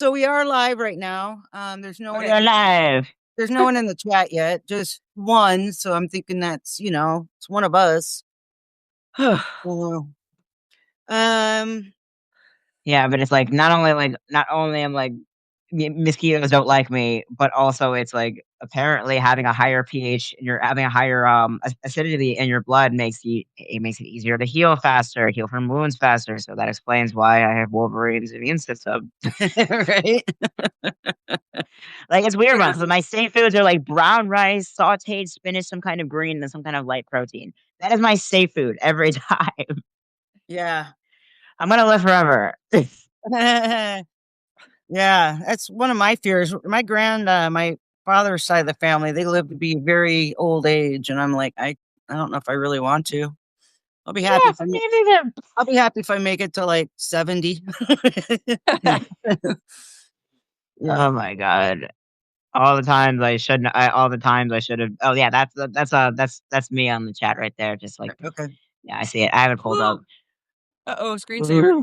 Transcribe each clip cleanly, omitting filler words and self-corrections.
So we are live right now. There's no one. We're live. There's no one in the chat yet. Just one. So I'm thinking that's it's one of us. Well, um. Yeah, but it's like not only I'm like mosquitoes don't like me, but also it's like apparently having a higher pH and you're having a higher acidity in your blood makes it easier to heal faster, heal from wounds faster. So that explains why I have Wolverine's immune system. Right. Like it's weird because my safe foods are like brown rice, sautéed spinach, some kind of green, and some kind of light protein. That is my safe food every time. Yeah. I'm gonna live forever. Yeah. That's one of my fears. My father's side of the family, they live to be very old age, and I'm like, I don't know if I really want to. I'll be happy Yeah, if I make. me neither. I'll be happy if I make it to like 70. Yeah. Oh my god! All the times I shouldn't. All the times I should have. Oh yeah, that's me on the chat right there. Just like Okay. yeah, I see it. I have it pulled up. Uh-oh, screensaver.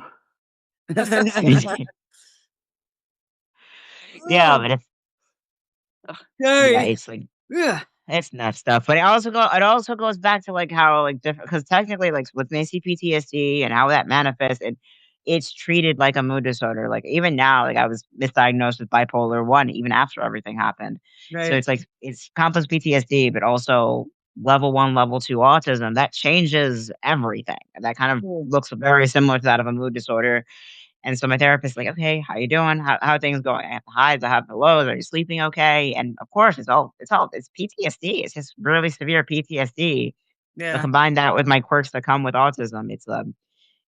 Yeah, but it's yeah, Yay. it's like Yeah. it's nuts stuff. But it also goes back to like how like different because technically like with Macy PTSD and how that manifests it's treated like a mood disorder. Like even now, like I was misdiagnosed with bipolar one even after everything happened. So Right. it's like it's complex PTSD, but also level one, level two autism. That changes everything. That kind of Cool. looks very similar to that of a mood disorder. And so my therapist is like, okay, how you doing? How are things going? I have the highs, I have the lows. Are you sleeping okay? And of course, it's PTSD. It's just really severe PTSD. But Yeah. combine that with my quirks that come with autism, it's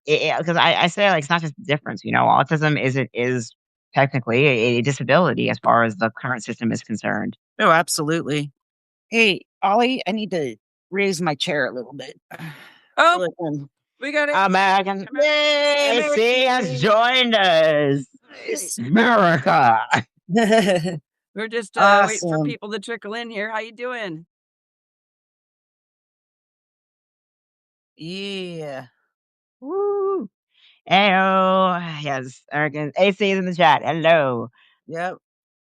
because I say like it's not just a difference. Autism is technically a disability as far as the current system is concerned. Oh, absolutely. Hey, Ollie, I need to raise my chair a little bit. Oh, we got it. American, Yay, AC has joined us. Nice. America. We're just waiting for Awesome. people to trickle in here. How you doing? Yeah. Woo. Heyo. Yes, American AC is in the chat. Hello. Yep.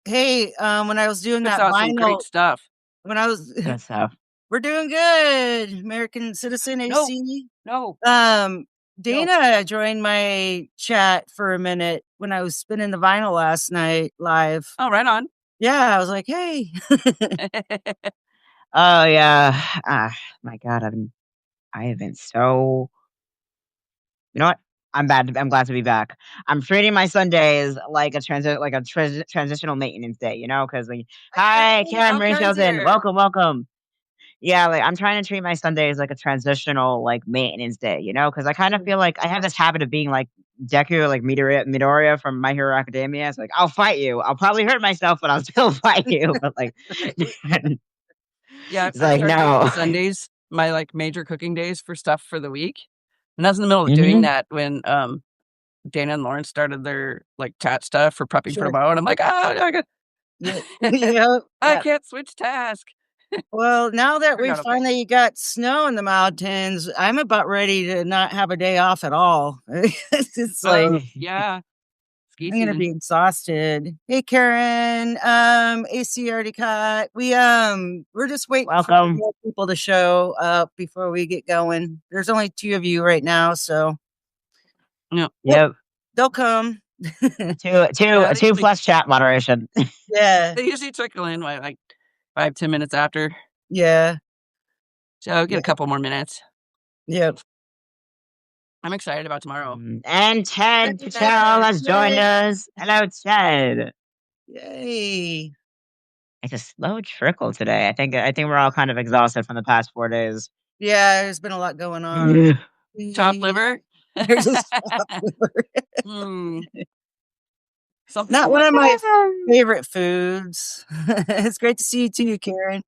Hey, when I was doing That's that awesome. Great vinyl, stuff. when I was, Good stuff. we're doing good. American Citizen No. AC. No. Dana joined my chat for a minute when I was spinning the vinyl last night live. Oh, right on. Yeah, I was like, hey. Oh yeah. My God, I have been so. You know what? I'm bad. I'm glad to be back. I'm treating my Sundays like a transitional maintenance day. Because like, hi, Karen Marie Karen's Shelton, here. welcome, welcome. Yeah, like I'm trying to treat my Sundays like a transitional like maintenance day. Because I kind of feel like I have this habit of being like Deku, like Midoriya from My Hero Academia. It's like I'll fight you. I'll probably hurt myself, but I'll still fight you. But like, Yeah, it's I like started no. making Sundays my like major cooking days for stuff for the week. And I was in the middle of doing Mhm. that when Dana and Lauren started their like chat stuff for prepping for Sure. tomorrow. And I'm like, Yep. I can't switch task. Well, now that Turned we out okay. finally got snow in the mountains, I'm about ready to not have a day off at all. It's like Yeah. Ski I'm gonna season. be exhausted. Hey Karen, AC already cut. We're just waiting for Welcome. more people to show up before we get going. There's only 2 of you right now, so Yep. they'll come. Two plus chat moderation. Yeah. They usually trickle in like 5-10 minutes after. Yeah. So I'll get a couple more minutes. Yep. I'm excited about tomorrow. And Ted Patel has joined us. Hello, Ted. Yay. It's a slow trickle today. I think we're all kind of exhausted from the past 4 days. Yeah, there's been a lot going on. Chopped liver? There's a chopped liver. Not one of my favorite foods. It's great to see you too, Karen.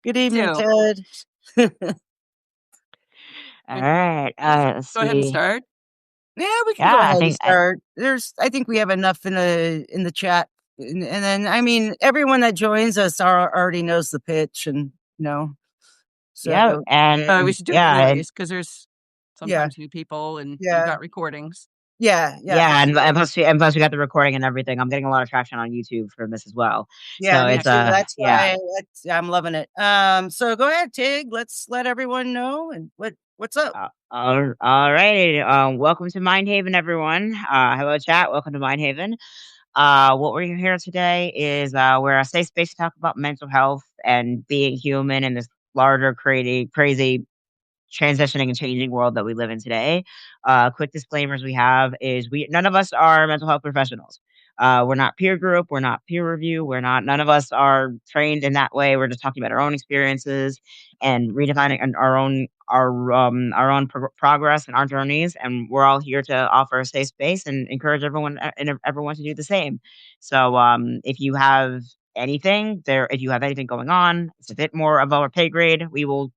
Good evening, Ted. All right. Let's go ahead and start. Yeah, we can go ahead and start. I think we have enough in the chat, and then I mean everyone that joins us already knows the pitch, and So yeah, and we should do it anyways because there's sometimes new people and we've got recordings. Yeah, for And, sure. and plus we got the recording and everything. I'm getting a lot of traction on YouTube for this as well. Yeah, So me it's too. That's yeah. why I'm loving it. So go ahead, Tig. Let's let everyone know and what's up. All right. Welcome to Mind Haven, everyone. Hello, chat. Welcome to Mind Haven. What we're here today is we're a safe space to talk about mental health and being human in this larger, crazy transitioning and changing world that we live in today. Quick disclaimers we have is we none of us are mental health professionals. We're not peer group. We're not peer review. We're not. None of us are trained in that way. We're just talking about our own experiences and redefining our own progress and our journeys. And we're all here to offer a safe space and encourage everyone to do the same. So if you have if you have anything going on, it's a bit more above our pay grade. We will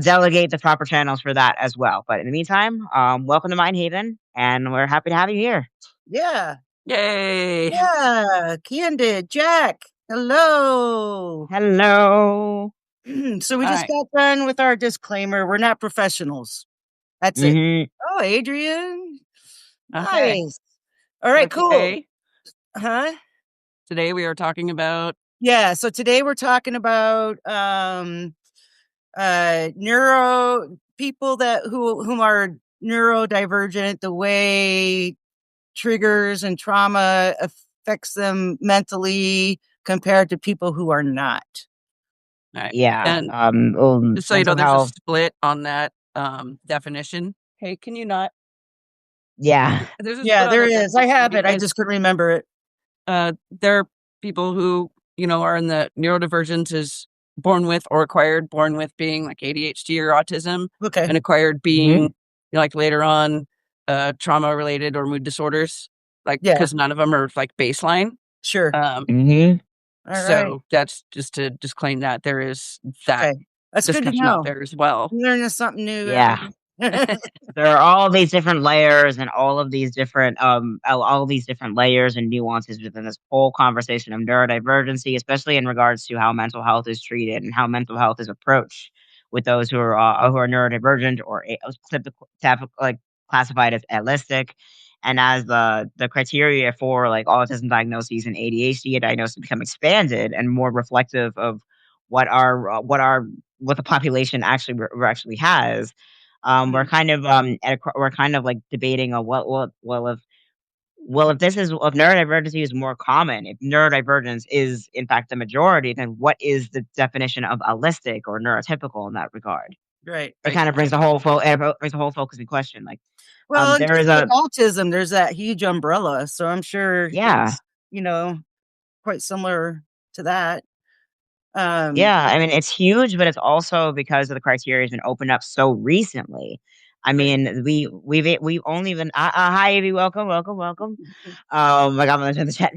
delegate the proper channels for that as well. But in the meantime, welcome to Mind Haven, and we're happy to have you here. Yeah. Yay! Yeah. Candid, Jack. Hello. Hello. So we All just right. got done with our disclaimer. We're not professionals. That's it. Hmm. Oh, Adrian. Okay. Nice. All So right, cool. today, Huh? today we are talking about Yeah, so today we're talking about neuro people that whom are neurodivergent, the way triggers and trauma affects them mentally compared to people who are not. all right. Yeah. And just so you know, Mental there's a health. split on that definition. Hey, can you not? Yeah. There's a Yeah, split on there that is. I definition have it. I because just couldn't remember it. there are people who are in the neurodivergence is born with being like ADHD or autism, Okay. and acquired Hmm. being like later on trauma related or mood disorders, like Yeah, because none of them are like baseline. sure. Um, Hmm. All right. so that's just to disclaim that there is that Okay. That's good to discussion out know. there as well. Learning something new Yeah. There are all these different layers and all these different layers and nuances within this whole conversation of neurodivergency, especially in regards to how mental health is treated and how mental health is approached with those who are neurodivergent or like classified as allistic. And as the criteria for like autism diagnoses and ADHD diagnoses become expanded and more reflective of what the population actually has, Mhm. we're kind of like debating on if this is if neurodivergency is more common, if neurodivergence is in fact the majority, then what is the definition of allistic or neurotypical in that regard? Right, It right. kind of brings the whole focus in question. Like, Well, and there just is like a autism, there's that huge umbrella, so I'm sure yeah. it's, quite similar to that. Um, Yeah, I mean, it's huge, but it's also because of the criteria has been opened up so recently. I right. mean, we've only been hi Evie, welcome. My God, I'm in the chat.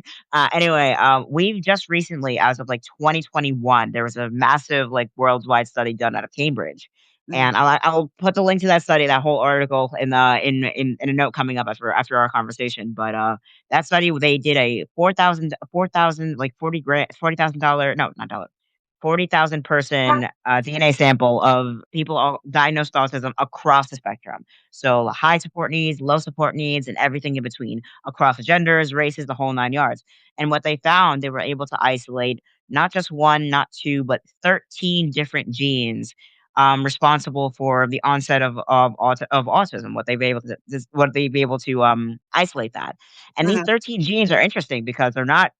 Anyway, we've just recently, as of like 2021, there was a massive like worldwide study done out of Cambridge, Mhm. and I'll put the link to that study, that whole article in a note coming up after our conversation. But that study they did a 4,000 like 40,000 no, not dollar 40,000 person DNA sample of people all diagnosed with autism across the spectrum. So high support needs, low support needs, and everything in between across the genders, races, the whole nine yards. And what they found, they were able to isolate not just one, not two, but 13 different genes responsible for the onset of autism. What they be able to isolate that. And these Mhm. 13 genes are interesting because they're not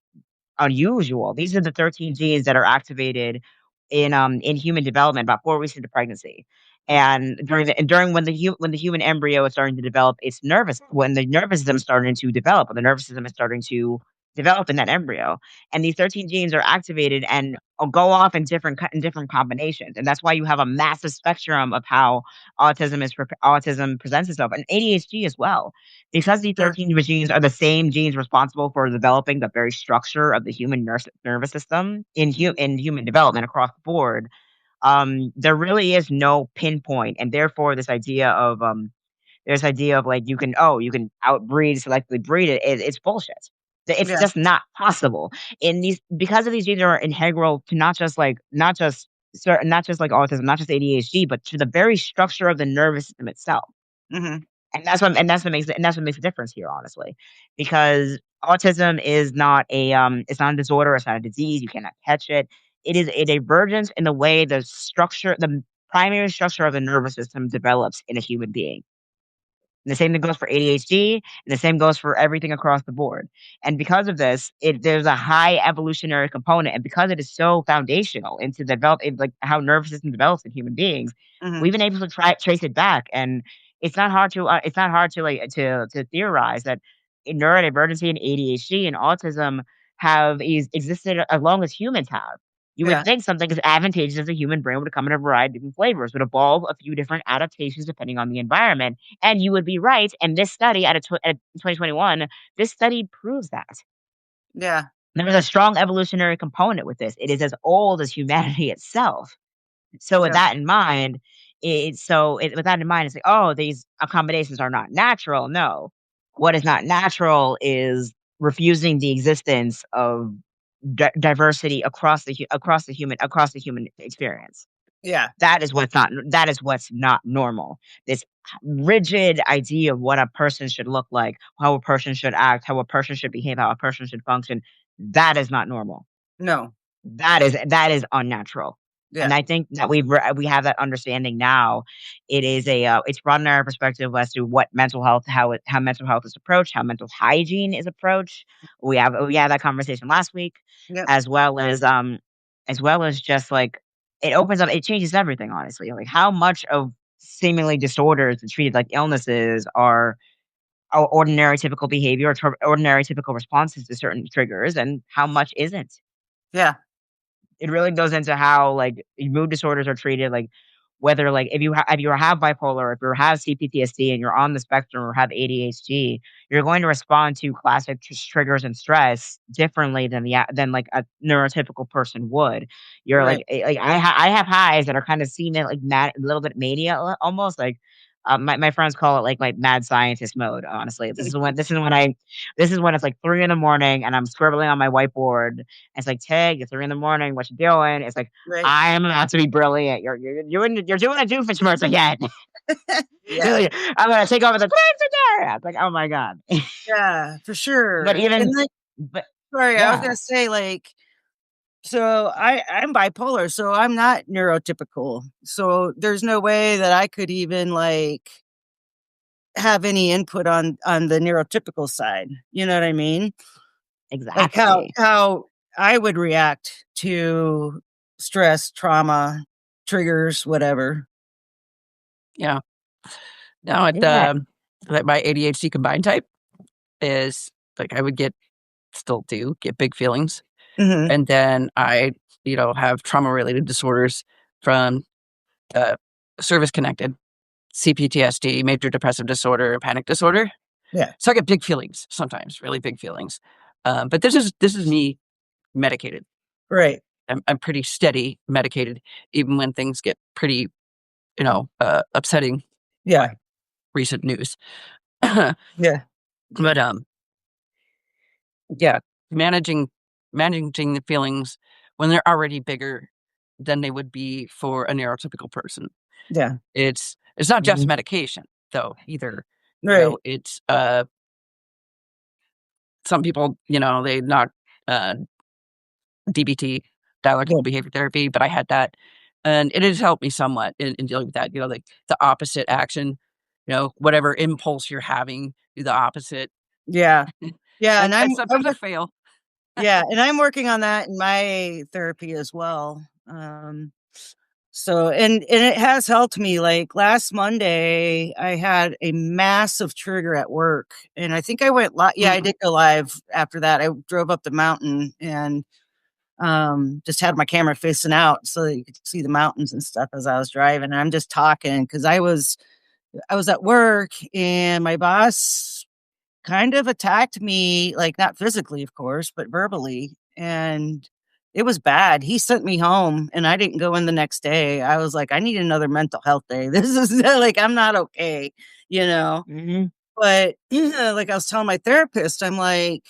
unusual. These are the 13 genes that are activated in human development about 4 weeks into pregnancy. And during when the human embryo is starting to develop when the nervous system is starting to develop, when the nervous system is starting to develop in that embryo, and these 13 genes are activated and go off in different combinations, and that's why you have a massive spectrum of how autism presents itself, and ADHD as well, because these Sure. 13 genes are the same genes responsible for developing the very structure of the human nervous system in human development across the board. There really is no pinpoint, and therefore this idea of like you can outbreed selectively breed it's bullshit. It's Yeah. just not possible. In these Because of these genes are integral to not just like autism, not just ADHD, but to the very structure of the nervous system itself. Mhm. That's what makes a difference here, honestly, because autism is not a it's not a disorder, it's not a disease. You cannot catch it. It is a divergence in the way the primary structure of the nervous system develops in a human being. And the same thing goes for ADHD, and the same goes for everything across the board. And because of this, there's a high evolutionary component, and because it is so foundational into like how nervous system develops in human beings, Hmm. we've been able to trace it back. And it's not hard to like to theorize that neurodivergency and ADHD and autism have existed as long as humans have. You would Yeah. think something as advantageous as a human brain would come in a variety of different flavors, would evolve a few different adaptations depending on the environment. And you would be right. And this study at 2021, this study proves that. Yeah. There is a strong evolutionary component with this. It is as old as humanity itself. So with Yeah. that in mind, with that in mind, it's like, oh, these accommodations are not natural. No, what is not natural is refusing the existence of diversity across the human experience. Yeah. That is what's not normal. This rigid idea of what a person should look like, how a person should act, how a person should behave, how a person should function, that is not normal. No. That is unnatural. And Yeah. I think that we have that understanding now. It's broadened our perspective as to what mental health, how mental health is approached, how mental hygiene is approached. We had that conversation last week, Yep. as well as just like it changes everything, honestly. Like how much of seemingly disorders and treated like illnesses are ordinary typical behavior or ordinary typical responses to certain triggers, and how much isn't. Yeah. It really goes into how like mood disorders are treated, like whether like if you have bipolar, if you have CPTSD and you're on the spectrum or have ADHD, you're going to respond to classic triggers and stress differently than like a neurotypical person would. You're Right. like I have highs that are kind of seen like mad, a little bit mania almost like. My friends call it like my mad scientist mode. Honestly, this is when it's like 3 in the morning and I'm scribbling on my whiteboard. It's like, Tig, it's 3 in the morning. What you doing? It's like, Right. I'm about to be brilliant. You're doing a Doofenshmirtz again. Yeah. I'm gonna take over the I'm like, oh my god. Yeah. For But sure. even And like, but sorry, I was yeah, gonna say like, so I'm bipolar, so I'm not neurotypical. So there's no way that I could even like have any input on the neurotypical side. You know what I mean? Like exactly. how I would react to stress, trauma, triggers, whatever. Yeah. Now at Yeah, like my ADHD combined type is like I would still do get big feelings. Mhm. And then I, have trauma related disorders from service connected CPTSD, major depressive disorder, and panic disorder. Yeah. So I get big feelings sometimes, really big feelings. But this is me medicated. Right. I'm pretty steady medicated, even when things get pretty, upsetting, Yeah. like recent news. but Yeah. yeah, managing the feelings when they're already bigger than they would be for a neurotypical person. Yeah. It's not just mhm, medication though either. Right. It's some people, they knock uh DBT, Yeah. dialectical behavior therapy, but I had that and it has helped me somewhat in dealing with that, like the opposite action, whatever impulse you're having, do the opposite. Yeah. Yeah, and And sometimes I fail. and I'm working on that in my therapy as well. So and it has helped me. Like last Monday, I had a massive trigger at work, and I think I went live. Yeah, I Mhm. did go live after that. I drove up the mountain and just had my camera facing out so that you could see the mountains and stuff as I was driving. And I'm just talking because I was at work and my boss kind of attacked me, like, not physically, of course, but verbally, and it was bad. He sent me home, and I didn't go in the next day. I was like, "I need another mental health day. This is like, I'm not okay," you know? mhm, But, like I was telling my therapist, I'm like,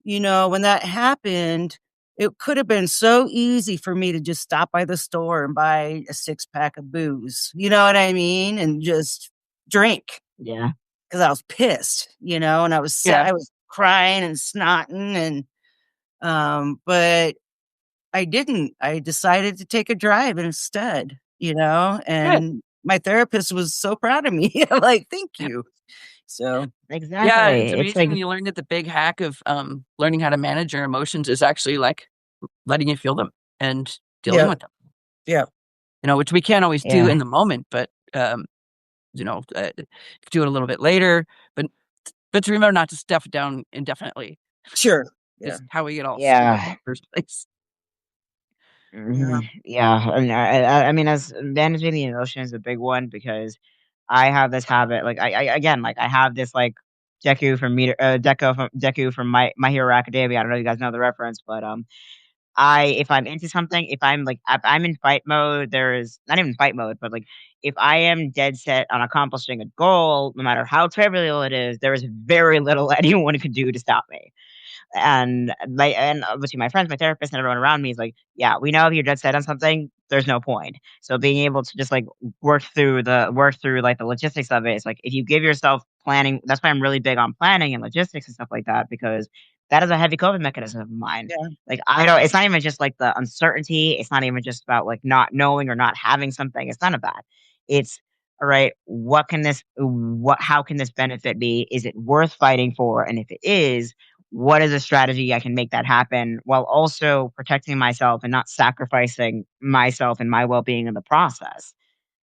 when that happened, it could have been so easy for me to just stop by the store and buy a six-pack of booze, you know what I mean? And just drink. Yeah. because I was pissed, and Yeah. I was crying and snotting but I didn't. I decided to take a drive instead, Good. and my therapist was so proud of me. Like, "Thank you." So, Yeah, it's Exactly. It's amazing like when you learn that the big hack of, learning how to manage your emotions is actually, like, letting you feel them and dealing yeah, with them, yeah, which we can't always do in yeah. the moment, but, do it a little bit later, but to remember not to stuff it down indefinitely sure. Yeah, is how we get all screwed up in Yeah. the first place. yeah, Yeah, and I mean, as managing the emotion is a big one because I have this habit, like I again, like I have this like Deku from My Hero Academia. I don't know if you guys know the reference, but I if I'm into something, if I'm in fight mode, there is not even fight mode, but like if I am dead set on accomplishing a goal, no matter how trivial it is, there is very little anyone can do to stop me. And between my friends, my therapist, and everyone around me is like, yeah, we know if you're dead set on something, there's no point. So being able to just like work through like the logistics of it is like if you give yourself planning. That's why I'm really big on planning and logistics and stuff like that because that is a heavy coping mechanism of mine. yeah, Like I don't. It's not even just like the uncertainty. It's not even just about like not knowing or not having something. It's none of that. It's all right. How can this benefit me? Is it worth fighting for? And if it is, what is a strategy I can make that happen while also protecting myself and not sacrificing myself and my well-being in the process.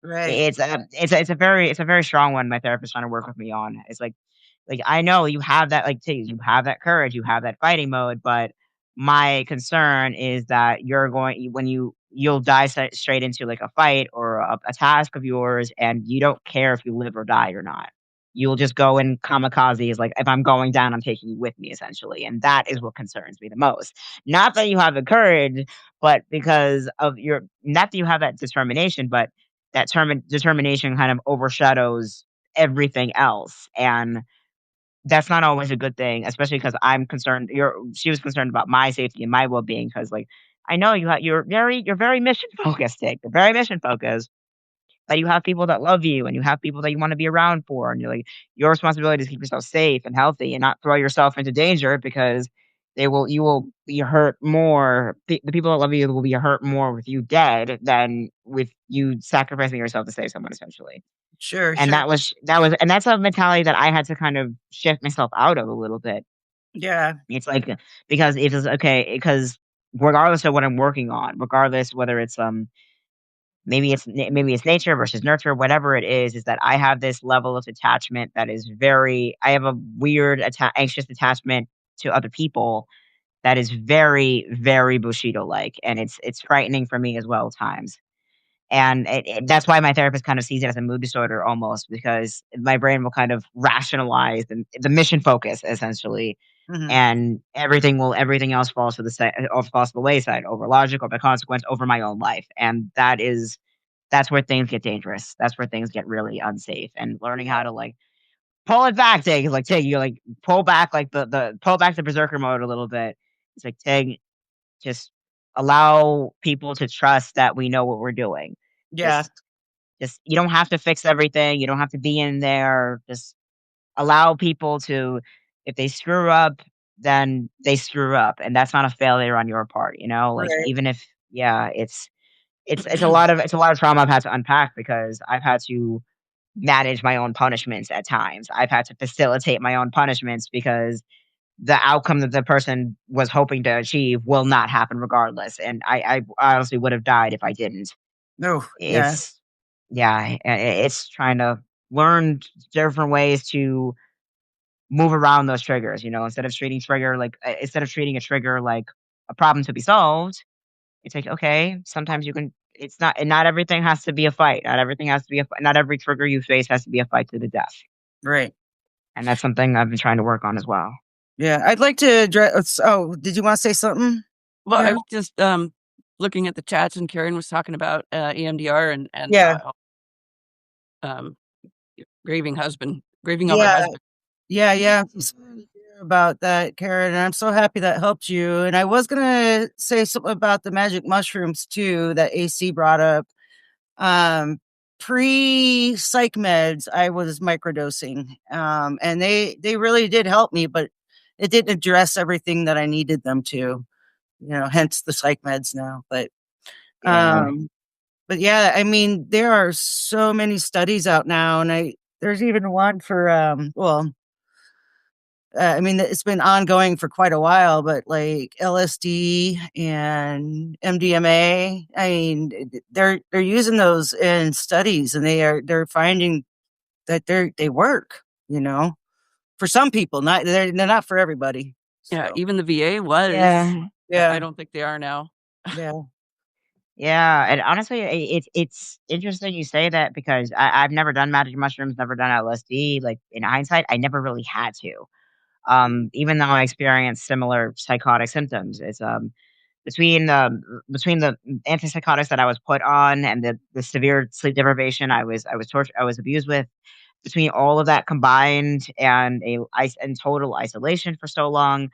right, It's a very strong one my therapist is trying to work with me on. It's like I know you have that like too, you have that courage, you have that fighting mode, but my concern is that you'll dive straight into like a fight or a task of yours, and you don't care if you live or die or not. You'll just go and kamikaze is like if I'm going down, I'm taking you with me essentially, and that is what concerns me the most. Not that you have the courage, but because of your not that you have that determination, but that determination kind of overshadows everything else, and that's not always a good thing, especially because I'm concerned. She was concerned about my safety and my well being because, like, I know you're very mission focused, Dick. You're very mission focused, but you have people that love you and you have people that you want to be around for, and you're like your responsibility is to keep yourself safe and healthy and not throw yourself into danger because you will be hurt more. The people that love you will be hurt more with you dead than with you sacrificing yourself to save someone, essentially. sure, And sure. and that's a mentality that I had to kind of shift myself out of a little bit. Yeah, It's like because it is okay because regardless of what I'm working on, regardless whether it's maybe it's nature versus nurture, whatever it is that I have this level of attachment that is very I have a weird anxious attachment to other people that is very very Bushido like, and it's frightening for me as well at times. And that's why my therapist kind of sees it as a mood disorder almost because my brain will kind of rationalize the mission focus essentially, mhm, and everything else falls to the falls to the wayside over logic, over consequence, over my own life, and that's where things get dangerous. That's where things get really unsafe, and learning how yeah, to like pull it back, Tig, like Tig, you like pull back like the pull back the berserker mode a little bit. It's like Tig, just allow people to trust that we know what we're doing. yeah, Just you don't have to fix everything. You don't have to be in there. Just allow people to if they screw up, then they screw up, and that's not a failure on your part, Like right, even if yeah, it's a lot of trauma I've had to unpack because I've had to manage my own punishments at times. I've had to facilitate my own punishments because the outcome that the person was hoping to achieve will not happen regardless. And I honestly would have died if I didn't. no, yeah, It's yeah, it's trying to learn different ways to move around those triggers, instead of treating a trigger like a problem to be solved, it's like, okay, sometimes you can it's not and not everything has to be a fight. Not everything has to be not every trigger you face has to be a fight to the death. right. And that's something I've been trying to work on as well. Yeah, I'd like to address did you wanna say something? Well, I Yeah, was just, looking at the chats and Karen was talking about, EMDR and, yeah, um, grieving over yeah, husband. yeah, yeah. I'm sorry to hear about that, Karen, and I'm so happy that helped you, and I was gonna say something about the magic mushrooms too that AC brought up. Um, pre-psych meds, I was microdosing, and they really did help me, but it didn't address everything that I needed them to. Hence the psych meds now. Yeah. But yeah, I mean, there are so many studies out now, and there's even one for I mean, it's been ongoing for quite a while, but like LSD and MDMA, I mean, they're using those in studies, and they're finding that they work, for some people, not they're not for everybody. Yeah, So even the VA was. Yeah. I yeah, don't think they are now. yeah, Yeah, and honestly, it's interesting you say that because I've never done magic mushrooms, never done LSD. Like in hindsight, I never really had to. Even though I experienced similar psychotic symptoms, it's between the antipsychotics that I was put on and the severe sleep deprivation I was abused with. Between all of that combined and and total isolation for so long,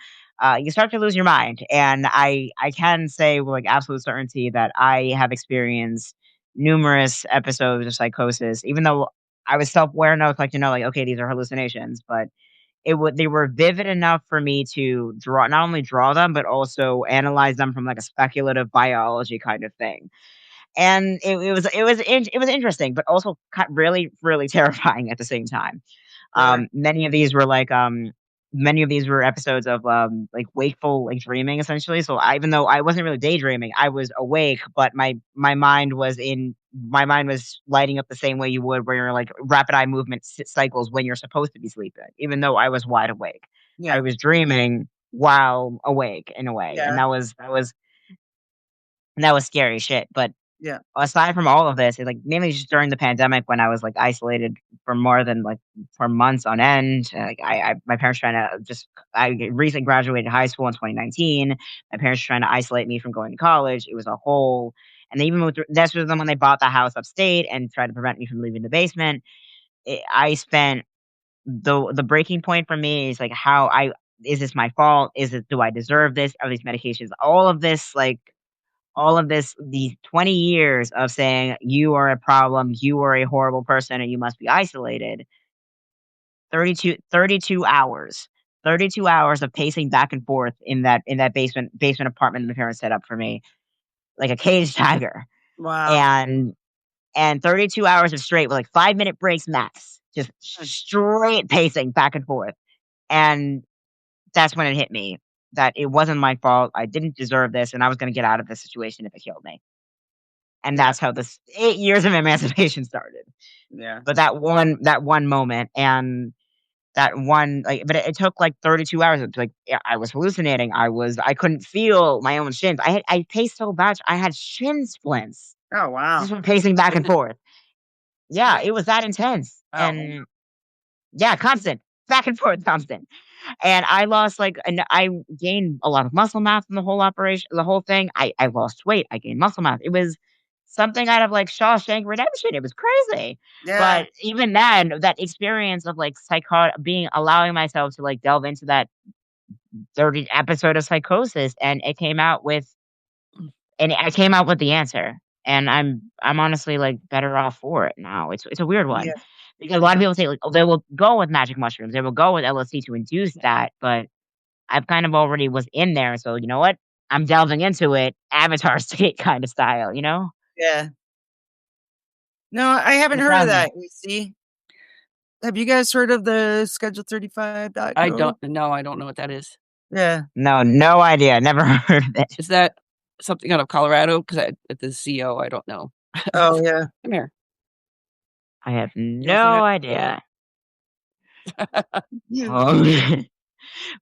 you start to lose your mind. And I can say with like absolute certainty that I have experienced numerous episodes of psychosis, even though I was self aware enough, like to know, like okay, these are hallucinations, but they were vivid enough for me to not only draw them but also analyze them from like a speculative biology kind of thing. And it was interesting, but also really really terrifying at the same time. sure, Many of these were like many of these were episodes of like wakeful like dreaming essentially. So even though I wasn't really daydreaming, I was awake, but my mind was lighting up the same way you would where you're like rapid eye movement cycles when you're supposed to be sleeping, even though I was wide awake. I yeah, was dreaming while awake in a way, and yeah, that was scary shit. But yeah, aside from all of this, like mainly just during the pandemic when I was like isolated for more than like for months on end. Like my parents trying to I recently graduated high school in 2019. My parents trying to isolate me from going to college. It was a whole, and they even moved. That's was when they bought the house upstate and tried to prevent me from leaving the basement. I spent the breaking point for me is like how I is this my fault? Is it do I deserve this? Are these medications? All of this, these 20 years of saying you are a problem, you are a horrible person, and you must be isolated. 32 hours. 32 hours of pacing back and forth in that basement apartment that my parents set up for me, like a caged tiger. wow, And 32 hours of straight with like 5 minute breaks max. Just straight pacing back and forth. And that's when it hit me that it wasn't my fault. I didn't deserve this, and I was gonna get out of this situation if it killed me. And yeah, that's how this 8 years of emancipation started. yeah, But that one moment and that one like, but it took like 32 hours. It's like yeah, I was hallucinating. I couldn't feel my own shins. I paced so much. I had shin splints oh wow, just from pacing back and forth. Yeah, it was that intense. Wow. And yeah, constant back and forth, constant. And I lost like, and I gained a lot of muscle mass in the whole operation, the whole thing. I lost weight. I gained muscle mass. It was something out of like Shawshank Redemption. It was crazy. yeah, But even then, that experience of like allowing myself to like delve into that 30 episode of psychosis, and I came out with the answer. And I'm honestly like better off for it now. It's a weird one yeah, because a lot of people say like, oh, they will go with magic mushrooms, they will go with LSD to induce that, but I've kind of already was in there, so you know what? I'm delving into it, Avatar state kind of style, you know? yeah. No, I haven't It heard of sounds that. You see, have you guys heard of the I schedule35.co? don't no, I don't know what that is. Yeah. no idea, never heard of it. Is that something out of Colorado? 'Cause at the CO, I don't know. Oh yeah. Come here. I have You wanna say no idea. hi? Yeah. Oh,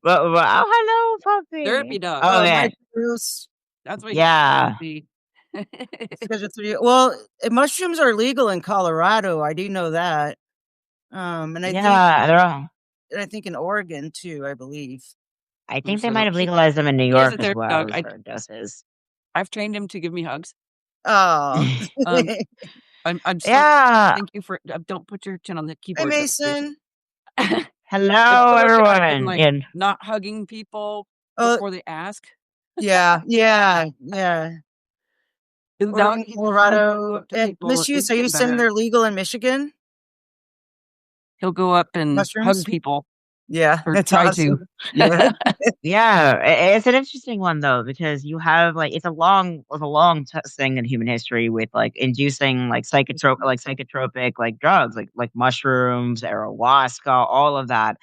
oh, hello, puppy. Therapy dog. Oh, My man. Bruce. That's what Yeah. see. Schedule 3. Well, mushrooms are legal in Colorado. I do know that. And Yeah, they're all I think in Oregon too, I believe. I Ooh, think they so might the have legalized them in New he has a York as therapy well dog. as for doses. I've trained him to give me hugs. Oh. Um, I'm so Yeah. thank you for don't put your chin on the Hi, keyboard, though, please. Mason. I'm Hello, so interested in, everyone. like, And not hugging people Oh, before they ask. yeah, yeah, yeah. Now Oregon, Colorado, up to and people misuse. Are in you saying Canada. they're legal in Michigan? He'll go up and hug Mushrooms? people Yeah, or that's try to. awesome. Yeah, Yeah, it's an interesting one though because you have like it's a long thing in human history with like inducing like psychotropic like drugs like mushrooms, ayahuasca, all of that,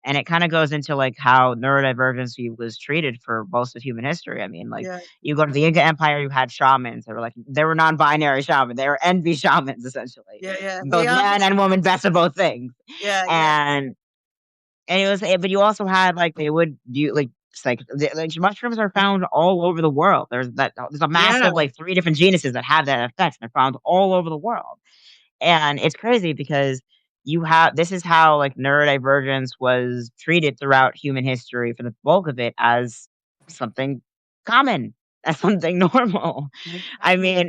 and it kind of goes into like how neurodivergency was treated for most of human history. I mean, like yeah, you go to the Inca Empire, you had shamans. They were non-binary shamans. They were envy shamans essentially, yeah, yeah. We both have, man and woman, best of both things, yeah, yeah, and it was but you also had, like, they would do, like, mushrooms are found all over the world. There's a yeah, massive, like, 3 different genuses that have that effect, and they're found all over the world. And it's crazy because this is how, like, neurodivergence was treated throughout human history for the bulk of it as something common, as something normal. I mean,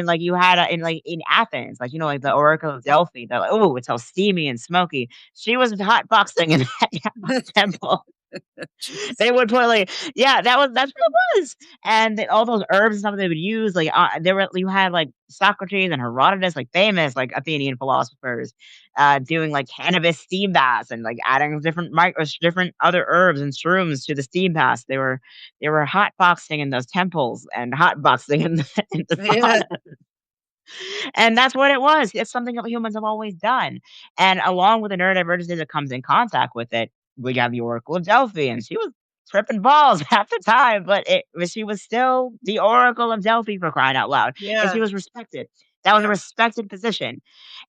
like, you had, in Athens, like, like, the Oracle of Delphi, they're like, "Ooh, it's all steamy and smoky." She was hot boxing in that temple. jeez. They would put, like yeah, that's what it was, and then all those herbs and stuff they would use, like, you had, like, Socrates and Herodotus, like, famous, like, Athenian philosophers, doing, like, cannabis steam baths and, like, adding different other herbs and shrooms to the steam baths. They were hotboxing in those temples and hotboxing in the Yeah, sauna. And that's what it was. It's something that humans have always done. And along with the neurodiversity that comes in contact with it, we got the Oracle of Delphi, and she was tripping balls half the time, but she was still the Oracle of Delphi for crying out loud, and she yeah, was respected. That was a yeah, respected position,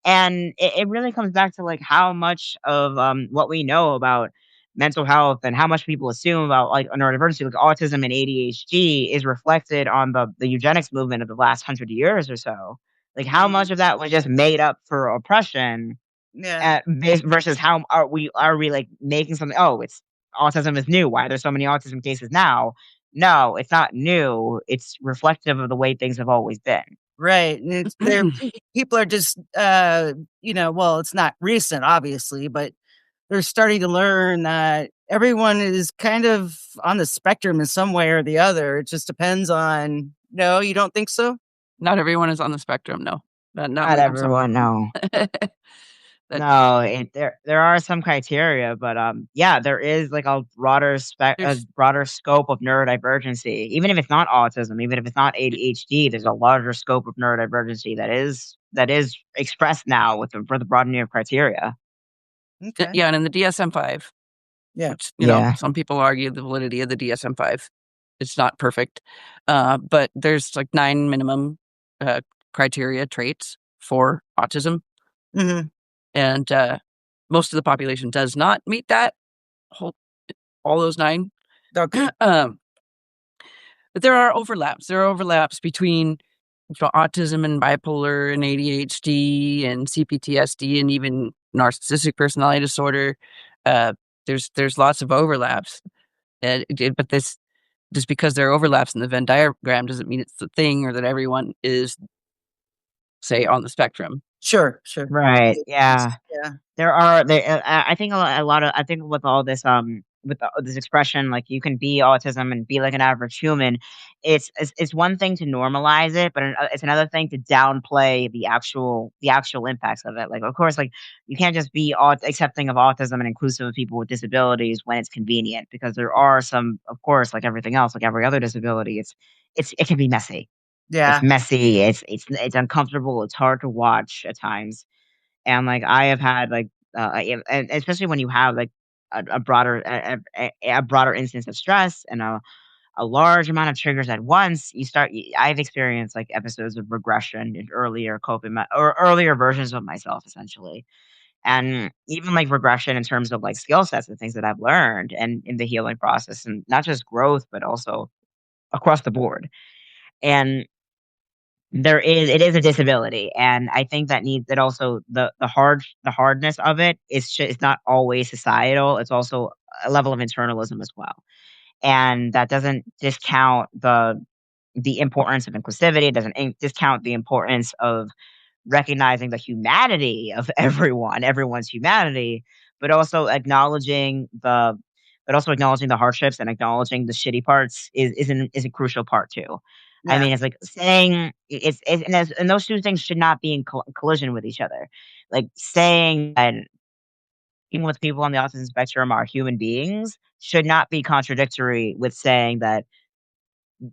and it really comes back to like how much of what we know about mental health and how much people assume about like neurodiversity, like autism and ADHD, is reflected on the eugenics movement of the last 100 years or so. Like, how mhm, much of that was just made up for oppression, yeah, versus how are we, like, making something, "Oh, it's autism is new. Why are there so many autism cases now?" No, it's not new. It's reflective of the way things have always been. right. And people are just, well, it's not recent, obviously, but they're starting to learn that everyone is kind of on the spectrum in some way or the other. It just depends on. No, you don't think so? Not everyone is on the spectrum, no. Not Not maybe some everyone, no. that No, there are some criteria, but, yeah, there is, like, a there's broader scope of neurodivergency. Even if it's not autism, even if it's not ADHD, there's a larger scope of neurodivergency that is expressed now for the broadening of criteria. Okay. yeah, and in the DSM-5, Yeah. which, Yeah. some people argue the validity of the DSM-5. It's not perfect, but there's, like, 9 minimum, uh, criteria traits for autism, Mhm. and, most of the population does not meet that whole all those 9. Okay. Um, but there are overlaps. There are overlaps between autism and bipolar and ADHD and CPTSD and even narcissistic personality disorder. Uh, there's lots of overlaps, but this just because there are overlaps in the Venn diagram doesn't mean it's the thing or that everyone is, say, on the spectrum. Sure, sure. Right, yeah. Yeah. I think a lot of I think with all this this expression, like, you can be autism and be like an average human, it's one thing to normalize it, but it's another thing to downplay the actual impacts of it. Like, of course, like, you can't just be accepting of autism and inclusive of people with disabilities when it's convenient, because there are some, of course, like everything else, like every other disability, it can be messy. It's Yeah. messy. It's uncomfortable. It's hard to watch at times, and, like, I have had, like, and especially when you have, like, a broader instance of stress and a large amount of triggers at once, I've experienced, like, episodes of regression in earlier or earlier versions of myself, essentially. And even, like, regression in terms of, like, skill sets and things that I've learned and in the healing process, and not just growth, but also across the board. And it is a disability, and I think that also the hardness of it it's not always societal, it's also a level of internalism as well, and that doesn't discount the importance of inclusivity, it doesn't discount the importance of recognizing the humanity of everyone's humanity, but also acknowledging the hardships and acknowledging the shitty parts is a crucial part too. I Yeah. mean, it's like saying and those two things should not be in collision with each other. Like saying that even with people on the autism spectrum are human beings should not be contradictory with saying that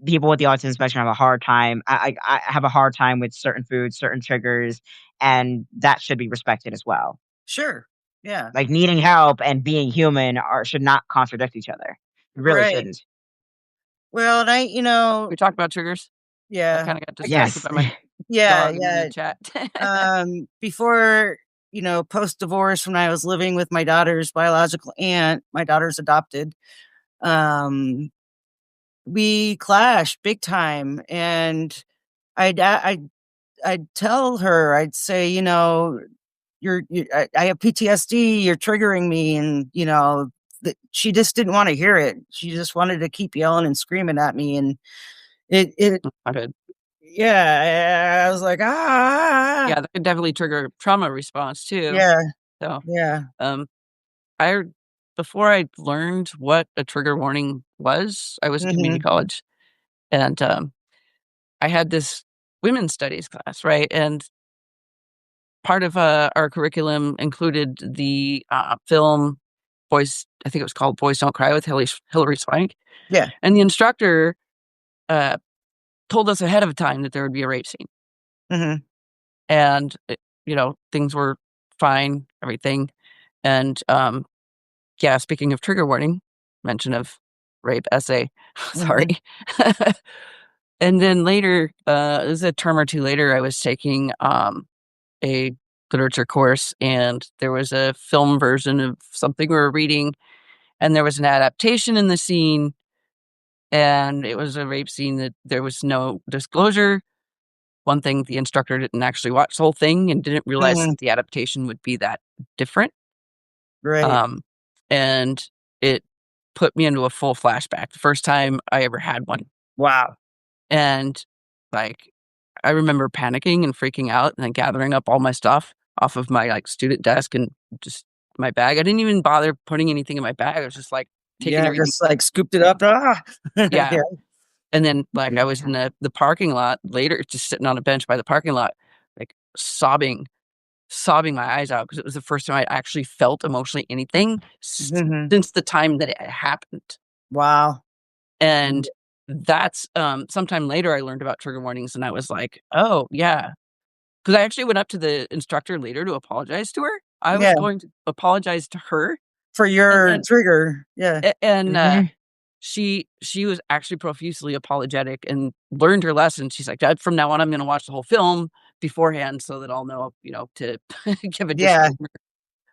people with the autism spectrum have a hard time. I have a hard time with certain foods, certain triggers, and that should be respected as well. Sure. Yeah. Like needing help and being human are should not contradict each other. It really Right. shouldn't. Well, and We talked about triggers. I yeah. kind of got I distracted Yes. by my yeah, dog and then the yeah. chat. Before, post divorce, when I was living with my daughter's biological aunt, my daughter's adopted, um, we clashed big time. And I'd tell her, I'd say, I have PTSD, you're triggering me. And, that she just didn't want to hear it. She just wanted to keep yelling and screaming at me. And it, I did. yeah, I was like, ah, Yeah, that could definitely trigger trauma response too. yeah, So, yeah. um, I before I learned what a trigger warning was, I was in community Hmm. college, and I had this women's studies class, right? And part of our curriculum included the film "Boys." I think it was called "Boys Don't Cry" with Hilary Swank, Yeah. and the instructor uh, told us ahead of time that there would be a rape scene, Hmm. and things were fine, everything, and yeah. Speaking of trigger warning, mention of rape essay. Sorry. Hmm. And then later, it was a term or two later, I was taking a literature course, and there was a film version of something we were reading, and there was an adaptation in the scene, and it was a rape scene that there was no disclosure. One thing, the instructor didn't actually watch the whole thing and didn't realize Hmm. that the adaptation would be that different. Right. Um, and it put me into a full flashback, the first time I ever had one. Wow. And like, I remember panicking and freaking out and then gathering up all my stuff off of my like student desk and just my bag. I didn't even bother putting anything in my bag. I was just like taking Yeah, everything. just like scooped it up. Ah. Yeah. Yeah. And then like I was Yeah. in the parking lot later, just sitting on a bench by the parking lot, like sobbing my eyes out because it was the first time I actually felt emotionally anything Hmm. since the time that it had happened. Wow. And that's sometime later I learned about trigger warnings and I was like, oh yeah. Because I actually went up to the instructor later to apologize to her. I was Yeah. going to apologize to her For and your then trigger. Yeah. and Mhm. she was actually profusely apologetic and learned her lesson. She's like, "Dad, from now on I'm gonna watch the whole film beforehand so that I'll know, to give a Yeah. disclaimer."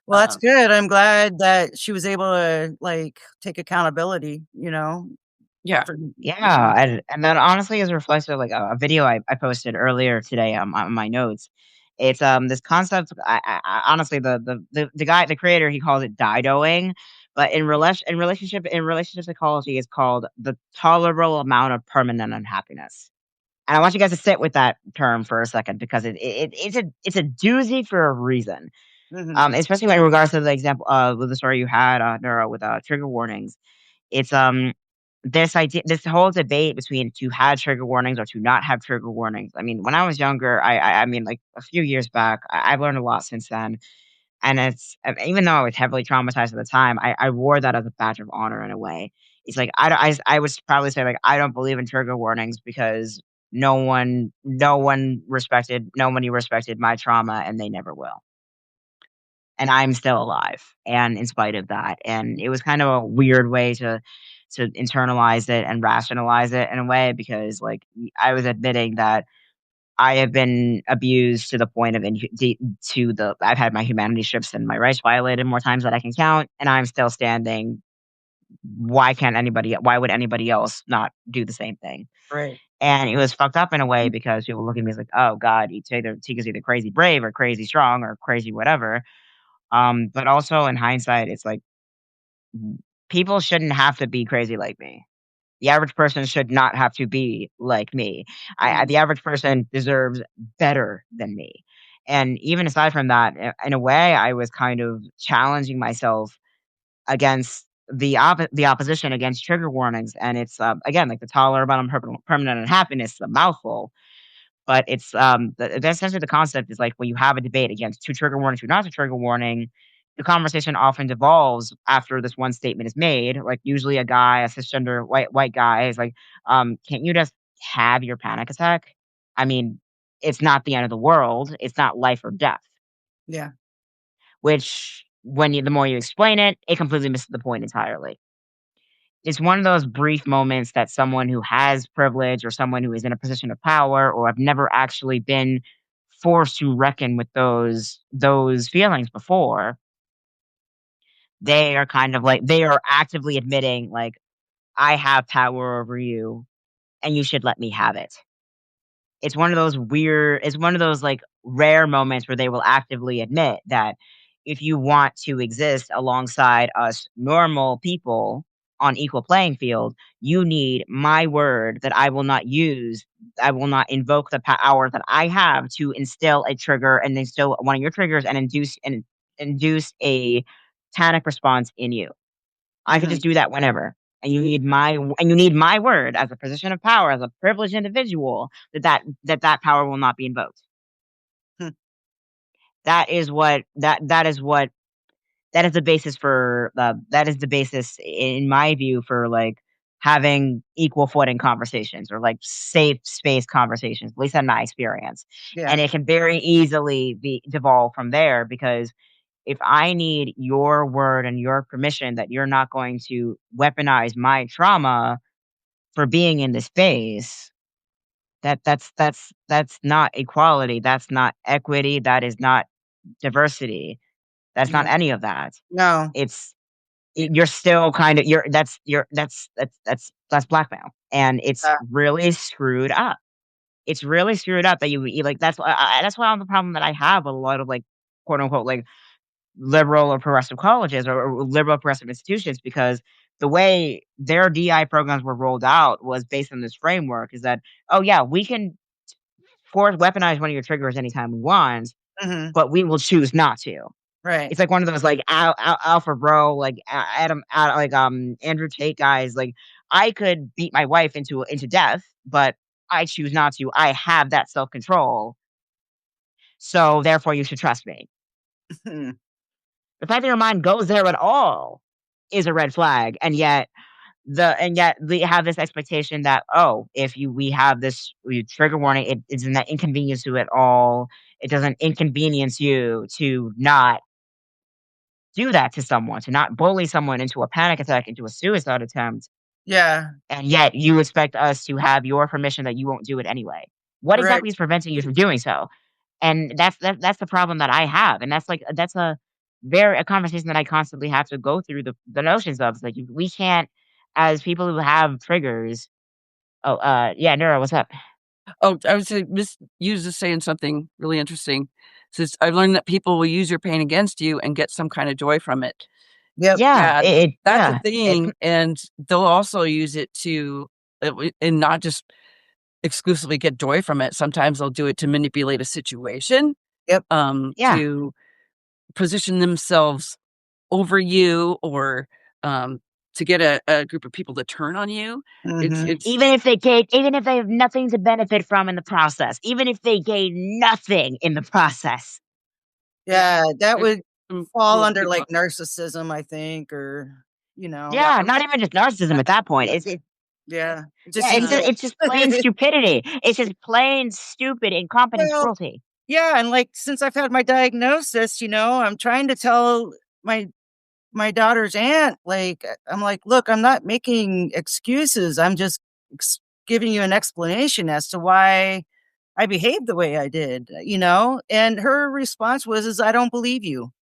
Well, that's Um, good. I'm glad that she was able to like take accountability, yeah. for Yeah, and that honestly is reflective like a video I posted earlier today on my notes. It's this concept. Honestly the guy the creator he calls it didoing, but in relationship psychology it's called the tolerable amount of permanent unhappiness. And I want you guys to sit with that term for a second because it's a doozy for a reason. Mhm. Especially in regards to the example with the story you had Neuro with trigger warnings. It's this whole debate between to have trigger warnings or to not have trigger warnings. I mean, when I was younger, I mean, like a few years back, I've learned a lot since then. And it's even though I was heavily traumatized at the time, I wore that as a badge of honor in a way. It's like I would probably say like I don't believe in trigger warnings because nobody respected my trauma and they never will, and I'm still alive, and in spite of that, and it was kind of a weird way to internalize it and rationalize it in a way because like I was admitting that I have been abused to the point of I've had my humanity stripped and my rights violated more times than I can count, and I'm still standing. Why would anybody else not do the same thing? Right. And it was fucked up in a way because people look at me as like, oh God, Tika's either crazy brave or crazy strong or crazy whatever. But also in hindsight, it's like people shouldn't have to be crazy like me. The average person should not have to be like me. Mhm. The average person deserves better than me. And even aside from that, in a way, I was kind of challenging myself against the opposition against trigger warnings, and it's again like the tolerable and permanent unhappiness, a mouthful, but it's that's essentially the concept is like when you have a debate against two trigger warnings, two not a trigger warning, the conversation often devolves after this one statement is made. Like usually a guy, a cisgender white guy, is like, can't you just have your panic attack? I mean, it's not the end of the world. It's not life or death. Yeah. Which, the more you explain it, it completely misses the point entirely. It's one of those brief moments that someone who has privilege or someone who is in a position of power or have never actually been forced to reckon with those feelings before, they are kind of like they are actively admitting like I have power over you and you should let me have it. It's one of those like rare moments where they will actively admit that if you want to exist alongside us normal people on equal playing field, you need my word that I will not use. I will not invoke the power that I have to instill a trigger and instill one of your triggers and induce a panic response in you. I could Hmm. just do that whenever. And you need my word as a position of power, as a privileged individual, that power will not be invoked. Hmm. That is the basis for that is the basis in my view for like having equal footing conversations or like safe space conversations, at least in my experience. Yeah. And it can very easily be devolve from there because if I need your word and your permission that you're not going to weaponize my trauma for being in this space, that's not equality, that's not equity, that is not diversity, that's not Yeah. any of that. No. It's you're still kind of you're that's blackmail, and it's Uh, really screwed up. It's really screwed up that you like that's why the problem that I have with a lot of like quote unquote like liberal or progressive colleges or liberal progressive institutions because the way their DI programs were rolled out was based on this framework is that, oh yeah, we can force weaponize one of your triggers anytime we want, mhm. but we will choose not to. Right. It's like one of those like Alpha Bro, like like Andrew Tate guys. Like I could beat my wife into death, but I choose not to. I have that self control, so therefore you should trust me. Mhm. The fact that your mind goes there at all is a red flag, and yet they have this expectation that oh, if you we have this trigger warning, it isn't that inconvenience you at all. It doesn't inconvenience you to not do that to someone, to not bully someone into a panic attack, into a suicide attempt, Yeah. and yet you expect us to have your permission that you won't do it anyway. What Right. exactly is preventing you from doing so? And that's the problem that I have, and that's a conversation that I constantly have to go through the notions of like we can't as people who have triggers. Oh, yeah, Neuro, what's up? Oh, I would say Miss Hughes is saying something really interesting. Says I've learned that people will use your pain against you and get some kind of joy from it. Yep. Yeah, Yeah, that's a yeah, thing, and they'll also use it to, and not just exclusively get joy from it. Sometimes they'll do it to manipulate a situation, Yep. yeah, to position themselves over you, or um, to get a group of people to turn on you. Mhm. It's even if they have nothing to benefit from in the process, even if they gain nothing in the process. yeah. Yeah, that There's would some fall real under, big like, ones. narcissism, I think, or, that Yeah, not even just narcissism at that point. yeah. It just Yeah, seems Yeah. it's just plain stupidity. It's just plain stupid incompetent well, cruelty. yeah, and, like, since I've had my diagnosis, I'm trying to tell my my daughter's aunt, like, I'm like, "Look, I'm not making excuses, I'm just giving you an explanation as to why I behaved the way I did," And her response is, "I don't believe you."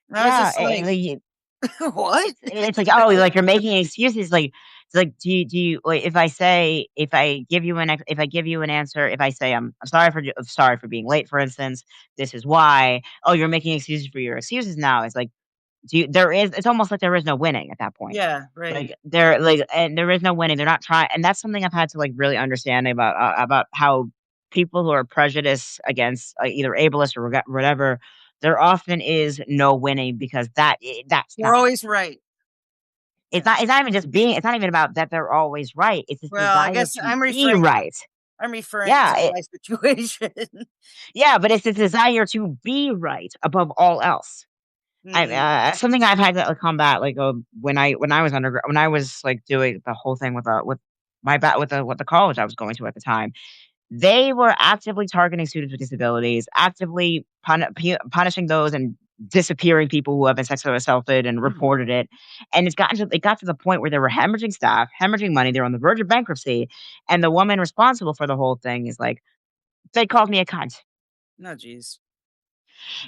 And I was Yeah, just like, "What?" it's like, oh, like you're making excuses. Like, it's like, do you like if I give you if I give you an answer, if I say I'm sorry for being late, for instance, this is why. Oh, you're making excuses for your excuses now. It's like, it's almost like there is no winning at that point. Yeah, right. Like and there is no winning. They're not trying, and that's something I've had to like really understand about how people who are prejudiced against either ableist or whatever there often is no winning because that's We're always right. it's not even just being, it's not even about that they're always right. It's this Well, I desire guess to be right. I'm referring Yeah, to my situation. yeah, but it's this desire to be right above all else. Mhm. Something I've had to combat, like when I was undergrad, when I was like doing the whole thing with my with the college I was going to at the time. They were actively targeting students with disabilities, actively punishing those and disappearing people who have been sexually assaulted and reported it. And it got to the point where they were hemorrhaging staff, hemorrhaging money. They're on the verge of bankruptcy, and the woman responsible for the whole thing is like, they called me a cunt. No, geez.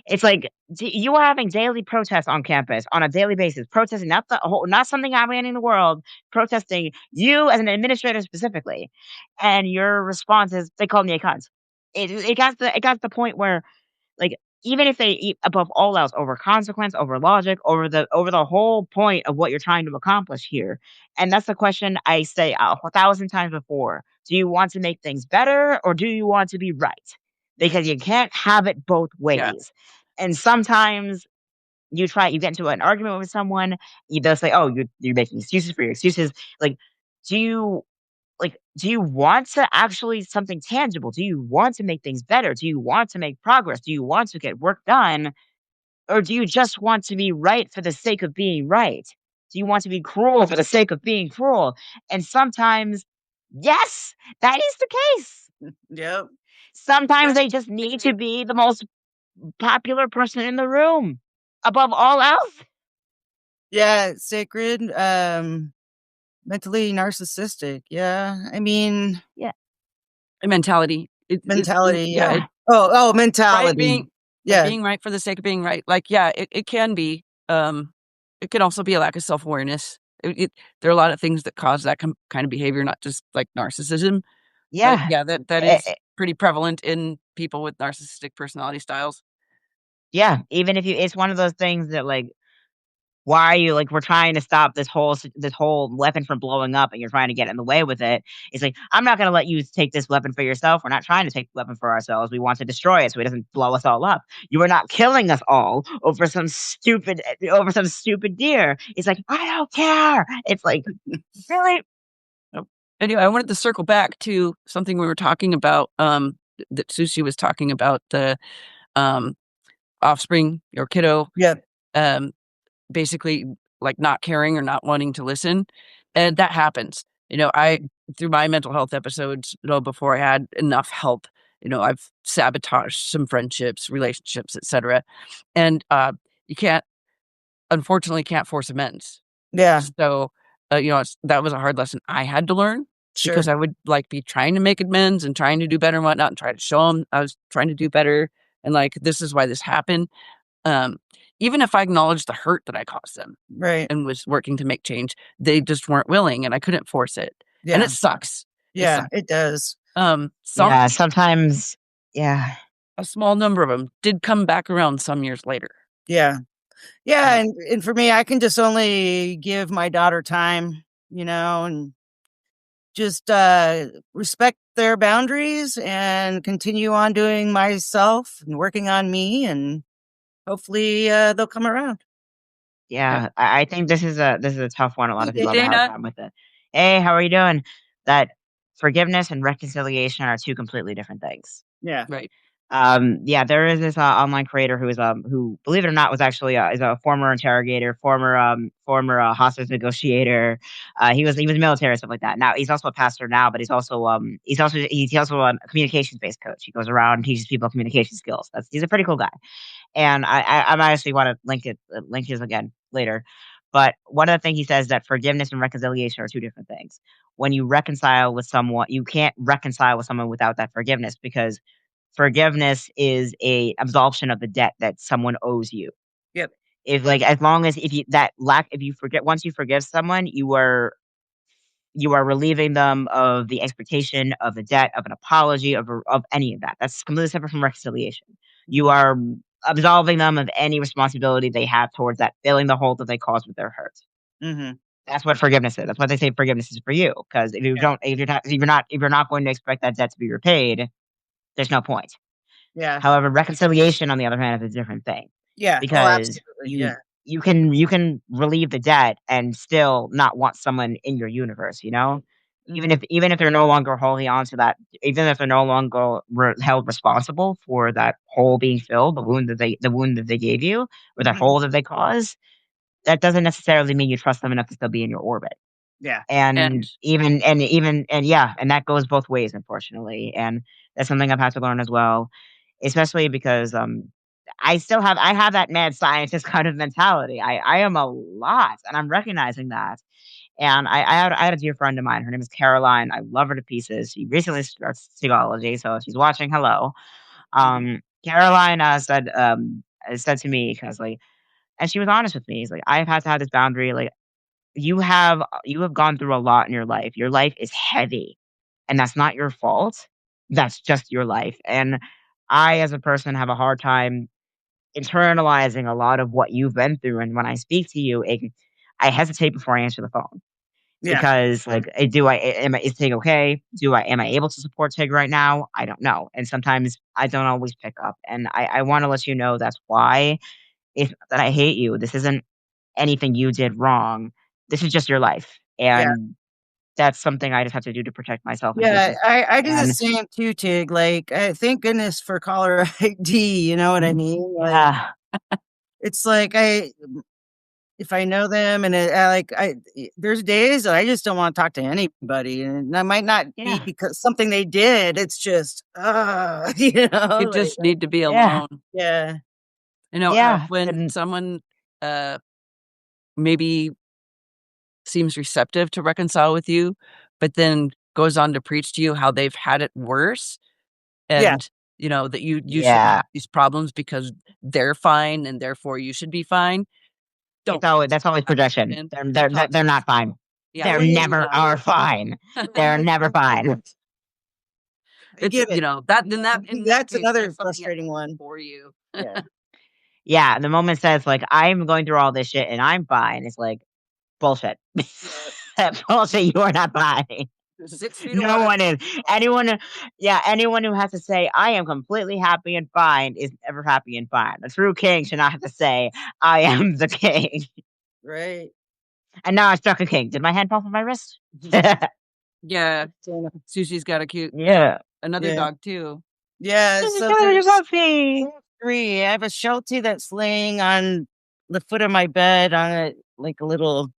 It's like you are having daily protests on campus on a daily basis, protesting not something happening in the world, protesting you as an administrator specifically, and your response is they called me a cunt. It got to the point where like even if they above all else over consequence, over logic, over the whole point of what you're trying to accomplish here, and that's the question I say 1,000 times before: do you want to make things better or do you want to be right? Because you can't have it both Yeah. ways. And sometimes you get into an argument with someone, they'll say, "Oh, you're making excuses for your excuses." Like, do you do you want to actually something tangible? Do you want to make things better? Do you want to make progress? Do you want to get work done? Or do you just want to be right for the sake of being right? Do you want to be cruel for the sake of being cruel? And sometimes, yes, that is the case. Yep. Sometimes they just need to be the most popular person in the room above all else. Yeah, sacred, mentally narcissistic. Yeah. I mean, Yeah. Mentality. mentality, Yeah. yeah. Oh, Right, mentality. Yeah. being right for the sake of being right. Like, yeah, it can be. It can also be a lack of self awareness. There are a lot of things that cause that kind of behavior, not just like narcissism. But Yeah. yeah, that Eh, is pretty prevalent in people with narcissistic personality styles. yeah. Even if it's one of those things that like, why are you like, we're trying to stop this whole weapon from blowing up and you're trying to get in the way with it. It's like, I'm not going to let you take this weapon for yourself. We're not trying to take the weapon for ourselves. We want to destroy it so it doesn't blow us all up. You are not killing us all over some stupid deer. It's like, I don't care. It's like, really? Oh, anyway, I wanted to circle back to something we were talking about, that Susie was talking about, the um, offspring, your kiddo, Yeah. um, basically like not caring or not wanting to listen. And that happens. Through my mental health episodes, before I had enough help, I've sabotaged some friendships, relationships, etc. And you unfortunately can't force amends. Yeah. So, that was a hard lesson I had to learn, Sure. because I would like be trying to make amends and trying to do better and whatnot and try to show them I was trying to do better. And like, this is why this happened. Um, Even if I acknowledged the hurt that I caused them Right. and was working to make change, they just weren't willing and I couldn't force it. And Yeah. it sucks. It Yeah, sucks. it does. Some Yeah. Sometimes, yeah. A small number of them did come back around some years later. Yeah. Yeah, Uh, and for me, I can just only give my daughter time, and just, respect their boundaries and continue on doing myself and working on me, and hopefully, they'll come around. yeah. Yeah, I think this is a tough one. A lot Hey, of people Hey, have a hard Dana. time with it. Hey, how are you doing? That forgiveness and reconciliation are two completely different things. Yeah, Right. Yeah, there is this online creator who, believe it or not, was actually is a former interrogator, former hostage negotiator. He was military and stuff like that. Now he's also a pastor now, but he's also a communications based coach. He goes around and teaches people communication skills. He's a pretty cool guy. And I might actually want to link his again later. But one of the things he says that forgiveness and reconciliation are two different things. When you reconcile with someone, you can't reconcile with someone without that forgiveness, because forgiveness is a absolution of the debt that someone owes you. yep, If like as long as if you that lack if you forget once you forgive someone, you are relieving them of the expectation of the debt, of an apology, of any of that. That's completely separate from reconciliation. You are absolving them of any responsibility they have towards that, filling the hole that they caused with their hurt. mhm, That's what forgiveness is. That's what they say forgiveness is for you. Because if you yeah, don't, if you're not going to expect that debt to be repaid, there's no point. Yeah. However, reconciliation, on the other hand, is a different thing Yeah. Oh, because absolutely. Yeah. you can relieve the debt and still not want someone in your universe. You know, Mhm. even if they're no longer wholly onto that, even if they're no longer held responsible for that hole being filled, the wound that they gave you, or that Mhm. hole that they caused, that doesn't necessarily mean you trust them enough to still be in your orbit. Yeah. And And yeah, and that goes both ways, unfortunately, and that's something I've had to learn as well, especially because I have that mad scientist kind of mentality. I am a lot, and I'm recognizing that. And I had a dear friend of mine. Her name is Caroline. I love her to pieces. She recently started psychology, so if she's watching, hello. Mhm. Caroline said to me because like, and she was honest with me. She's like, I've had to have this boundary. Like, you have gone through a lot in your life. Your life is heavy, and that's not your fault. That's just your life. And I, as a person, have a hard time internalizing a lot of what you've been through. And when I speak to you, I hesitate before I answer the phone Yeah. because, like, is Tig okay? Am I able to support Tig right now? I don't know, and sometimes I don't always pick up. And I want to let you know that's why. If that I hate you. This isn't anything you did wrong. This is just your life, Yeah. and that's something I just have to do to protect myself and feel Yeah. safe. I do the And same too, Tig. Like, thank goodness for caller ID. You know what I mean? Like, yeah, it's like if I know them and there's days that I just don't want to talk to anybody, and that might not be yeah, because something they did. It's just, you you know, like, just need to be yeah, alone. yeah, yeah, When and someone uh maybe seems receptive to reconcile with you, but then goes on to preach to you how they've had it worse, yeah, and that you shouldn't yeah. have these problems because they're fine and therefore you should be fine. Don't That's always talk to projection. them. They're Don't they're they're talk to they're not fine. yeah, They're oh don't yeah, do never that. are fine. They're never fine. I get it. In that That's case, another there's something at frustrating one. for you. Yeah, Yeah, the moment says like I'm going through all this shit and I'm fine. It's like bullshit. Bullshit. You are not fine. 6 feet No away. one is. Anyone, yeah, anyone who has to say, I am completely happy and fine is never happy and fine. A true king should not have to say, I am the king. right. And now I struck a king. Did my hand fall from my wrist? Yeah, So, Sushi's got a cute Yeah. another yeah, dog too. yeah. This is So better than there's coffee. three. I have a Sheltie that's laying on the foot of my bed on like a little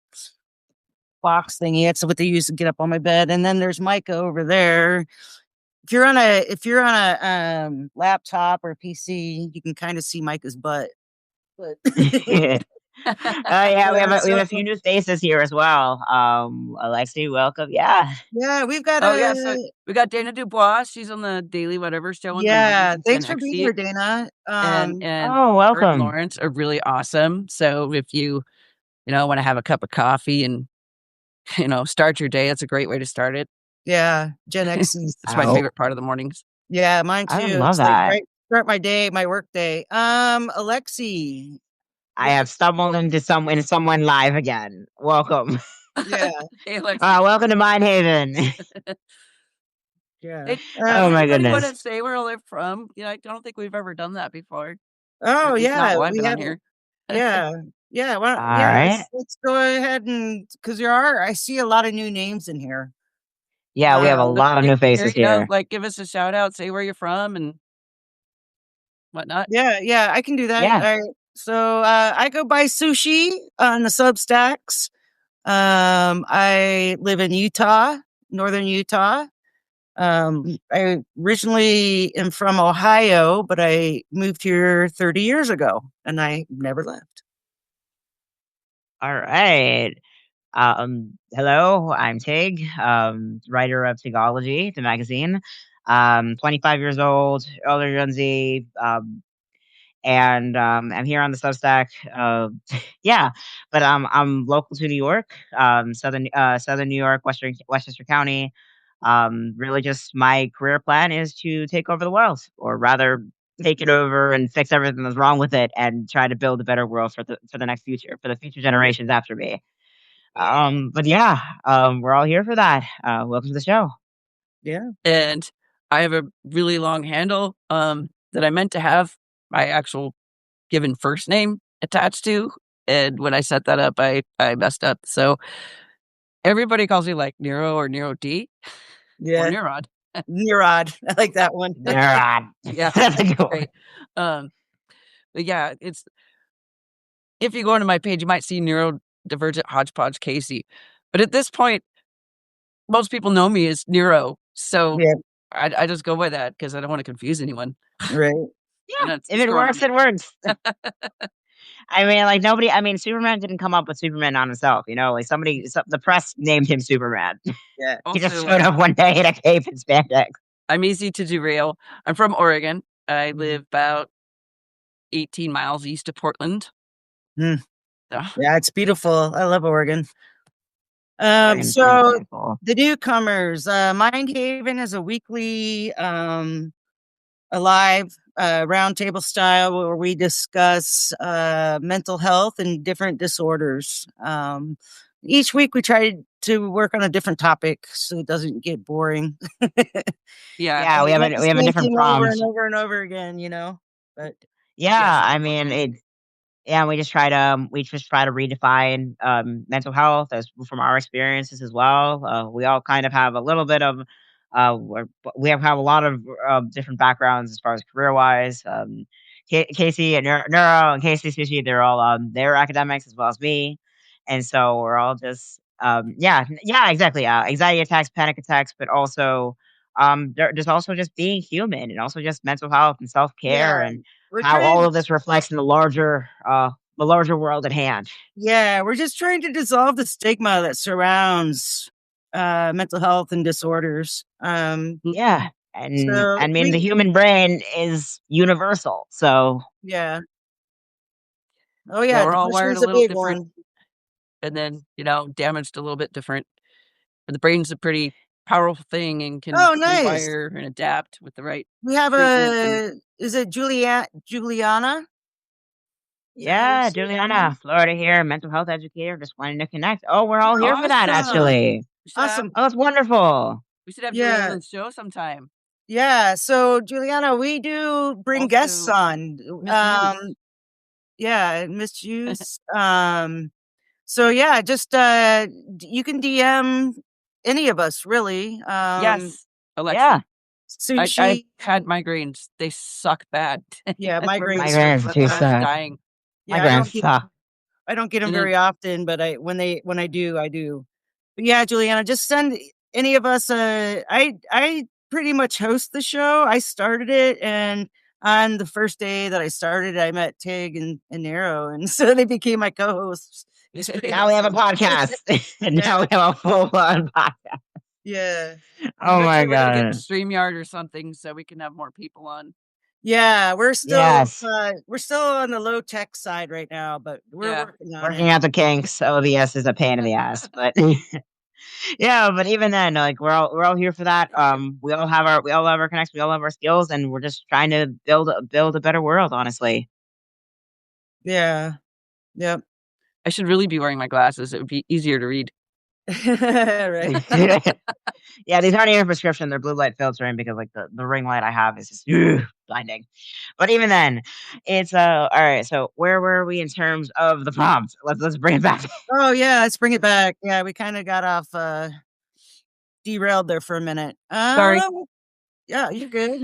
box thingy. That's what they use to get up on my bed. And then there's Micah over there. If you're on a laptop or PC, you can kind of see Micah's butt. But Oh yeah, yeah, we have so a few new faces here as well. Alexi, welcome. Yeah. yeah, we've got Oh yeah, a so we got Dana Dubois. She's on the Daily Whatever show in the mornings yeah. in Gen Thanks for being XD, here, Dana. and Oh, her and welcome. Lawrence are really awesome. So if you want to have a cup of coffee and start your day, that's a great way to start it. Yeah, Gen X. It's my Oh, favorite part of the mornings. Yeah, mine I too. love It's like that. right start my day, my work day. Alexi, I have stumbled into someone live again. Welcome. yeah, Hey, Lexi. Welcome to Mind Haven. yeah. Hey, does Oh my anybody want goodness. to say where they're from? I don't think we've ever done that before, or Oh at least not yeah, while I've we been on have. here. Yeah, yeah. Well, All yeah. right. Let's go ahead and because there are. I see a lot of new names in here. Yeah, we have a Um, Feel lot of free new to share, faces here. like give us a shout out, say where you're from and whatnot. yeah, yeah. I can do that. Yeah. All right. So I go by Sushi on the Substacks. I live in Utah, northern Utah. I originally am from Ohio, but I moved here 30 years ago and I never left. All right. Hello, I'm Tig, writer of Tigology, the magazine. 25 years old, elder Gen Z, and I'm here on the Substack. Yeah, but I'm local to New York, Southern New York, Westchester County. Really, just my career plan is to take over the world, or rather, take it over and fix everything that's wrong with it, and try to build a better world for the next future, for the future generations after me. But yeah, we're all here for that. Welcome to the show. Yeah. And I have a really long handle. that I meant to have my actual given first name attached to. And when I set that up, I messed up. So everybody calls me like Nero or Nero D or Yeah. Nerod. Neurod. I like that one. Neuron. Yeah, That's a good one. great. But yeah, it's if you go into my page, you might see neurodivergent hodgepodge Casey. But at this point, most people know me as Nero, so Yeah. I just go by that because I don't want to confuse anyone. Right. And Yeah, it's if it growing works, on it works. I mean, like nobody. I mean, Superman didn't come up with Superman on himself. You know, like the press named him Superman. Yeah. He just Also, showed up one day in a cape and spandex. I'm easy to derail. I'm from Oregon. I Mhm. live about 18 miles east of Portland. Mm. So, Yeah, it's beautiful. I love Oregon. Oregon's pretty So beautiful. the newcomers, Mind Haven is a weekly a live roundtable style where we discuss mental health and different disorders. Each week we try to work on a different topic so it doesn't get boring. yeah. Yeah, we have Not the a same different thing over prompt. and over and over again, But Yeah, Yes. I mean it. Yeah, we just try to redefine mental health as from our experiences as well. We all kind of have a little bit of we have a lot of different backgrounds as far as career wise. Casey and Neuro and Casey Sushi, they're academics as well as me, and so we're all just yeah, exactly, anxiety attacks, panic attacks, but also there's also just being human and also just mental health and self yeah, care and we're how all trying. of this reflects in the larger world at hand. Yeah, we're just trying to dissolve the stigma that surrounds mental health and disorders. Yeah. And So I mean the we, human brain is universal. So yeah, oh Yeah, yeah, we're all wired depression's a a little big different one. and then, damaged a little bit different. But the brain's a pretty powerful thing and can Oh, nice. rewire and adapt with the right We have treatment. And is it Juliana? Is that how you yeah, say that name? Juliana, Florida here, mental health educator, just wanting to connect. Oh, we're all here for that Awesome. actually. Awesome. Oh, that's wonderful. we should have Juliana Yeah. on the show sometime. Yeah. So Juliana, we do bring guests Also, on. misuse. Yeah, misuse. So yeah, just you can DM any of us really. Yes, Yeah. Alexi. I Sushi. had migraines. They suck bad. Yeah, For migraines me, suck. Migraines when too I was suck. dying. Yeah, Migraines suck. I don't get them And then very often, but when I do, I do. But yeah, Juliana, just send any of us. I pretty much host the show. I started it, and on the first day that I started, I met Tig and Nero, and so they became my co-hosts. It's pretty Now we have a awesome. podcast. Yeah, Now we have a full on podcast. yeah, Oh my eventually we're gonna get god. StreamYard or something so we can have more people on. yeah. Yes. We're still on the low tech side right now, but we're Yeah. working on Working it. out the kinks. OBS is a pain in the ass, but yeah, but even then, like we're all here for that. We all have our connects, we all have our skills, and we're just trying to build a better world. Honestly, Yeah, yep. I should really be wearing my glasses. It would be easier to read. Right. yeah, these aren't even prescription; they're blue light filtering because like the ring light I have is just blinding. But even then, it's all right. So where were we in terms of the prompt? Let's bring it back. Oh yeah, let's bring it back. Yeah, we kind of got off derailed there for a minute. Sorry. Yeah, you're good.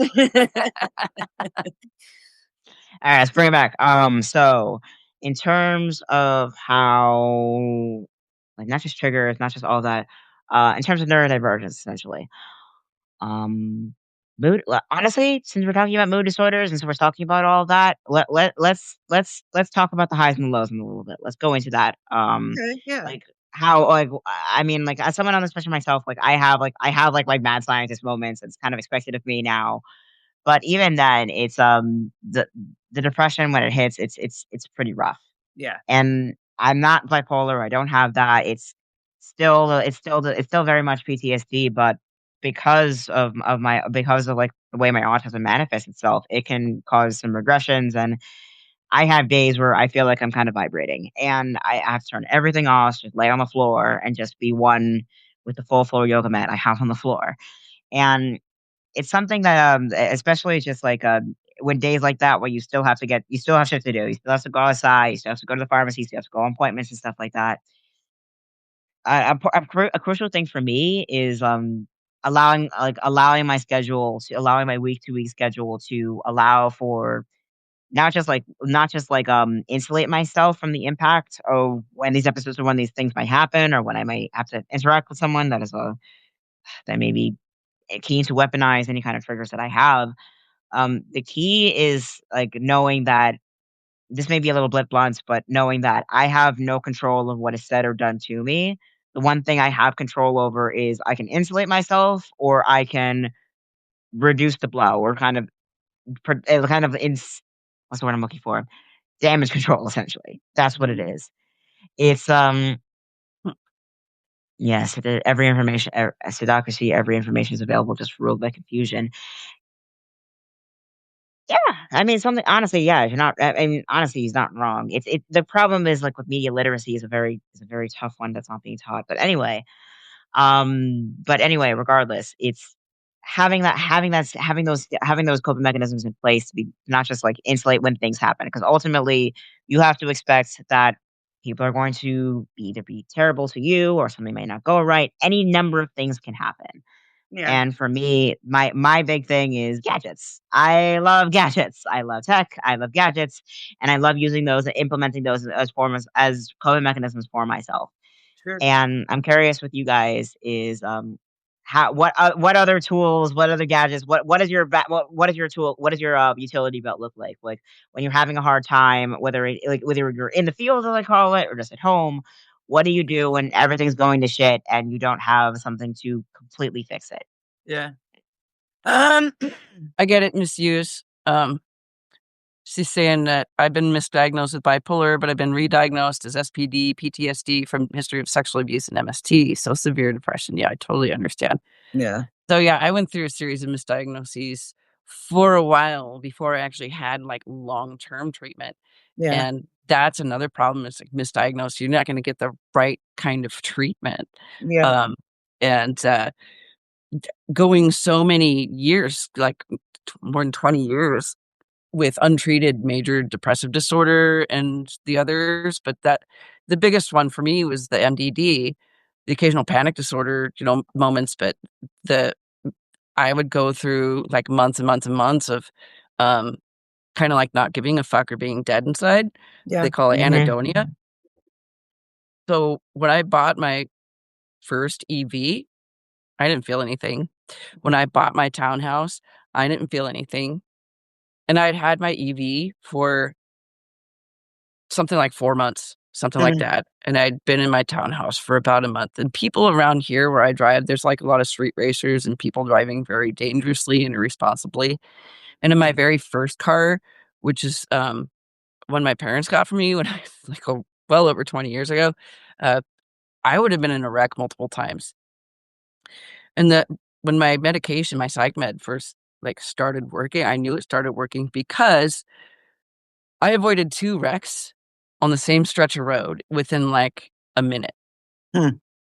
All right, let's bring it back. So in terms of how, like, not just triggers, not just all that, in terms of neurodivergence, essentially, um, honestly, since we're talking about mood disorders and so we're talking about all of that, let's talk about the highs and the lows in a little bit. Let's go into that. Okay, yeah. Like how, like, I mean, like, as someone on the spectrum myself, like, I have like mad scientist moments. It's kind of expected of me now, but even then, it's the depression when it hits, it's pretty rough. Yeah. And I'm not bipolar. I don't have that. It's still very much PTSD, but because of like the way my autism manifests itself, it can cause some regressions, and I have days where I feel like I'm kind of vibrating, and I have to turn everything off, just lay on the floor, and just be one with the full floor yoga mat I have on the floor. And it's something that especially just like when days like that where you still have shit to do, you still have to go outside, you still have to go to the pharmacy, you still have to go on appointments and stuff like that. A crucial thing for me is allowing my week to week schedule to allow for not just like insulate myself from the impact of when these episodes or when these things might happen or when I might have to interact with someone that may be keen to weaponize any kind of triggers that I have. The key is like knowing that this may be a little bit blunt, but knowing that I have no control of what is said or done to me. The one thing I have control over is I can insulate myself or I can reduce the blow or what's the word I'm looking for? Damage control, essentially. That's what it is. It's yes, every information, Sudocracy, every information is available, just ruled by confusion. Yeah, I mean, something honestly, yeah, you're not. I mean, honestly, he's not wrong. The problem is like with media literacy is a very tough one that's not being taught. But anyway, regardless, it's having those coping mechanisms in place to be not just like insulate when things happen, because ultimately you have to expect that people are going to either be terrible to you or something may not go right. Any number of things can happen. Yeah. And for me, my big thing is gadgets. I love gadgets. I love tech. I love gadgets, and I love using those and implementing those as coping mechanisms for myself. Sure. And I'm curious with you guys is what other tools, what other gadgets, what is your what is your tool, what does your utility belt look like when you're having a hard time, whether you're in the field as I call it or just at home. What do you do when everything's going to shit and you don't have something to completely fix it? Yeah. I get it, misuse. She's saying that I've been misdiagnosed with bipolar, but I've been re-diagnosed as SPD, PTSD from history of sexual abuse and MST. So severe depression. Yeah, I totally understand. Yeah. So yeah, I went through a series of misdiagnoses for a while before I actually had like long-term treatment. Yeah. And that's another problem is like misdiagnosed. You're not going to get the right kind of treatment. Yeah. And going so many years, like more than 20 years with untreated major depressive disorder and the others. But the biggest one for me was the MDD, the occasional panic disorder, moments. But I would go through like months and months and months of kind of like not giving a fuck or being dead inside. Yeah. They call it Mhm. anhedonia. So when I bought my first EV, I didn't feel anything. When I bought my townhouse, I didn't feel anything. And I'd had my EV for something like 4 months, something like that. And I'd been in my townhouse for about a month. And people around here where I drive, there's like a lot of street racers and people driving very dangerously and irresponsibly. And in my very first car, which is when my parents got for me when I was like well over 20 years ago, I would have been in a wreck multiple times. And that when my medication, my psych med first like started working, I knew it started working because I avoided 2 wrecks on the same stretch of road within like a minute.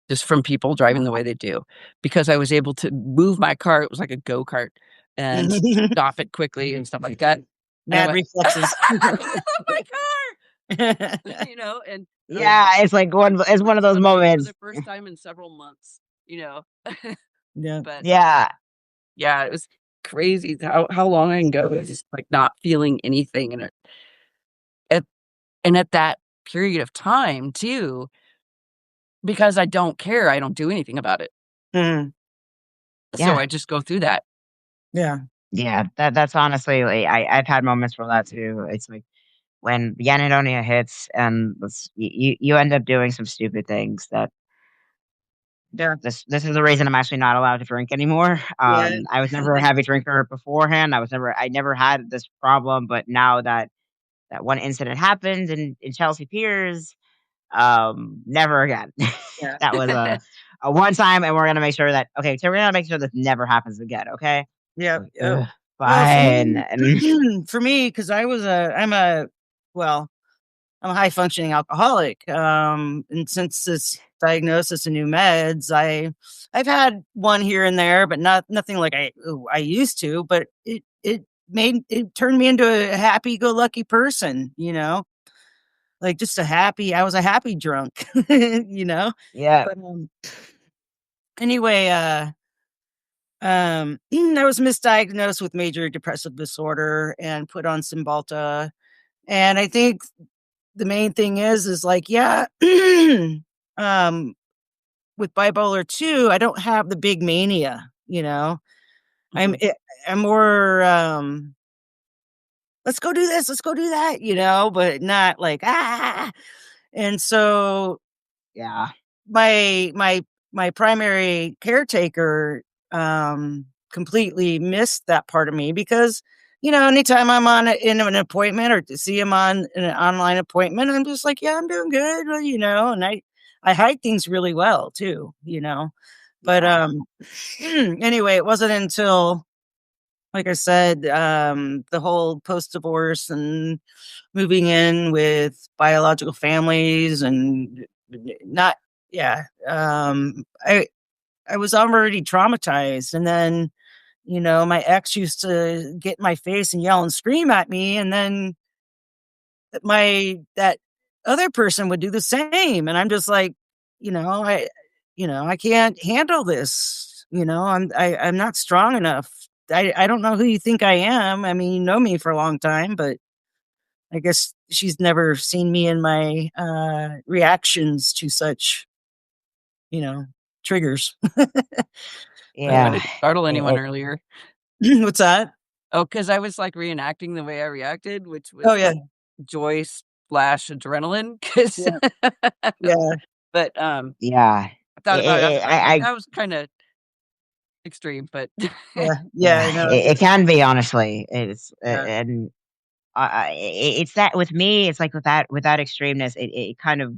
Just from people driving the way they do, because I was able to move my car. It was like a go-kart and stop it quickly and stuff like that. Mad reflexes. My car, and Yeah, it's like it's one of those for moments. the first time in several months, Yeah. but Yeah, yeah, it was crazy how long I can go with just like not feeling anything. And at that period of time too, because I don't care, I don't do anything about it. Mhm. So yeah, I just go through that. Yeah. yeah. That's honestly like, I've had moments for that too. It's like when the anhedonia hits and you end up doing some stupid things that Yeah. this is the reason I'm actually not allowed to drink anymore. Yeah. I was never a heavy drinker beforehand. I never had this problem, but now that one incident happened in Chelsea Piers, never again. Yeah. That was a one time, and we're gonna make sure that okay. So we're gonna make sure this never happens again. Okay. Yeah. Like, Yeah. Well, fine. And for me, because I'm a high functioning alcoholic. And since this diagnosis and new meds, I've had one here and there, but nothing like I used to. But it it turned me into a happy-go-lucky person, like just I was a happy drunk, you know. Yeah. But anyway, I was misdiagnosed with major depressive disorder and put on Cymbalta. And I think the main thing is like, yeah, um, with bipolar 2, I don't have the big mania, I'm Mhm. eh, I'm more, let's go do this, let's go do that, but not like, ah. And so Yeah. my primary caretaker completely missed that part of me because anytime I'm in an appointment or to see him on an online appointment, I'm just like, yeah, I'm doing good, well, and I hide things really well too, but Yeah. anyway, it wasn't until, like I said, the whole post divorce and moving in with biological families and not, yeah, I was already traumatized, and then my ex used to get in my face and yell and scream at me, and then that other person would do the same, and I'm just like, I can't handle this. I'm not strong enough. I don't know who you think I am. I mean, you know me for a long time, but I guess she's never seen me in my reactions to such, you know, triggers. But Why Yeah. did you startle anyone It, earlier? what's that? Oh, because I was like reenacting the way I reacted, which Oh was yeah, like joy slash adrenaline. Because, yeah, yeah, but yeah. I thought about it after, I was like, I that was kind of extreme, but yeah, yeah. I yeah. know. It can be, honestly. Yeah. And it's that with me. It's like with that extremeness. It kind of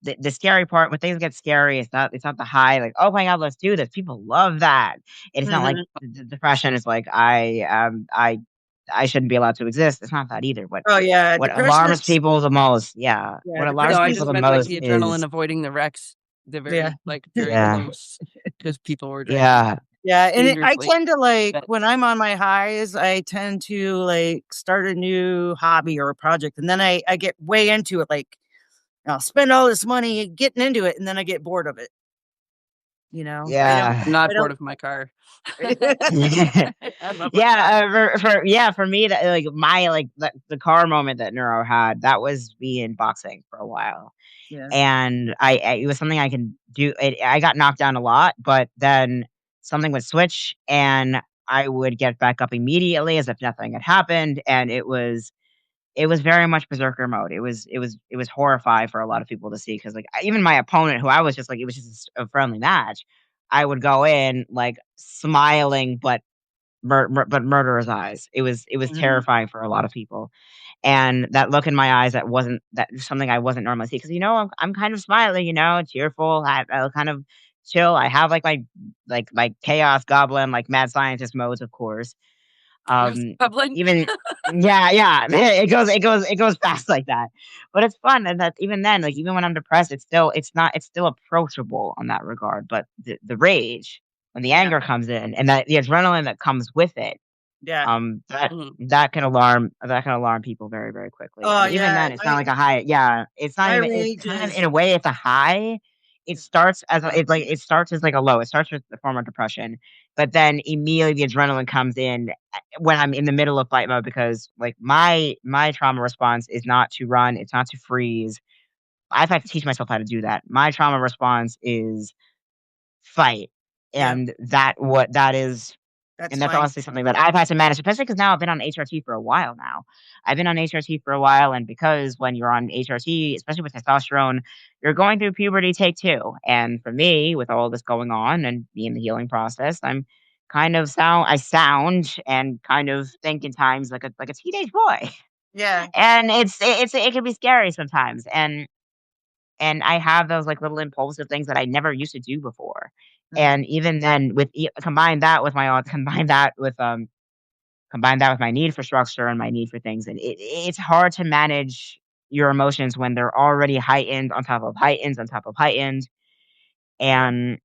the scary part when things get scary. It's not the high like, oh my god, let's do this. People love that. It's not like Mhm. the depression is like I shouldn't be allowed to exist. It's not that either. What Oh yeah, what depression alarms is people the most, yeah. yeah, What no, alarms I people just depression's the meant like most the adrenaline is avoiding the wrecks, yeah. very yeah, close because people were driving yeah, Yeah, and I dangerously. tend to like But when I'm on my highs, I tend to like start a new hobby or a project, and then I get way into it. Like I'll spend all this money getting into it, and then I get bored of it. I don't. yeah. I'm I not bored don't. of my car. I love my car. Yeah, for me that like my like the car moment that Neuro had, that was me in boxing for a while. Yeah. And it was something I can do. I got knocked down a lot, but then something would switch and I would get back up immediately as if nothing had happened. And it was very much berserker mode. It was horrifying for a lot of people to see because like even my opponent, who I was just like it was just a friendly match, I would go in like smiling but murderer's eyes. It was Mhm. terrifying for a lot of people, and that look in my eyes that was something I wasn't normally see because I'm kind of smiley, cheerful. I kind of chill. I have like chaos goblin like mad scientist modes, of course. Chaos Um, Goblin. even yeah, it goes fast like that. But it's fun, and that even then, like even when I'm depressed, it's still approachable on that regard. But the rage when the Yeah. anger comes in, and that the adrenaline that comes with it, Yeah. that Mhm. that can alarm people very, very quickly. Oh And even yeah. then, it's not like a high. Yeah, it's not My even. It's rage kind of in is a way, it's a high. It starts as like a low. It starts with the form of depression, but then immediately the adrenaline comes in when I'm in the middle of fight mode because like my trauma response is not to run, it's not to freeze. I've had to teach myself how to do that. My trauma response is fight, yeah. and that's That's mine. honestly something that I've had to manage, especially because now I've been on HRT for a while now. I've been on HRT for a while, and because when you're on HRT, especially with testosterone, you're going through puberty take two. And for me, with all this going on and me in the healing process, I sound and kind of think in times like a teenage boy, Yeah. and it can be scary sometimes. And I have those like little impulsive things that I never used to do before. Mhm. And even then, combine that with my need for structure and my need for things, and it's hard to manage your emotions when they're already heightened on top of heightened on top of heightened. Yeah. And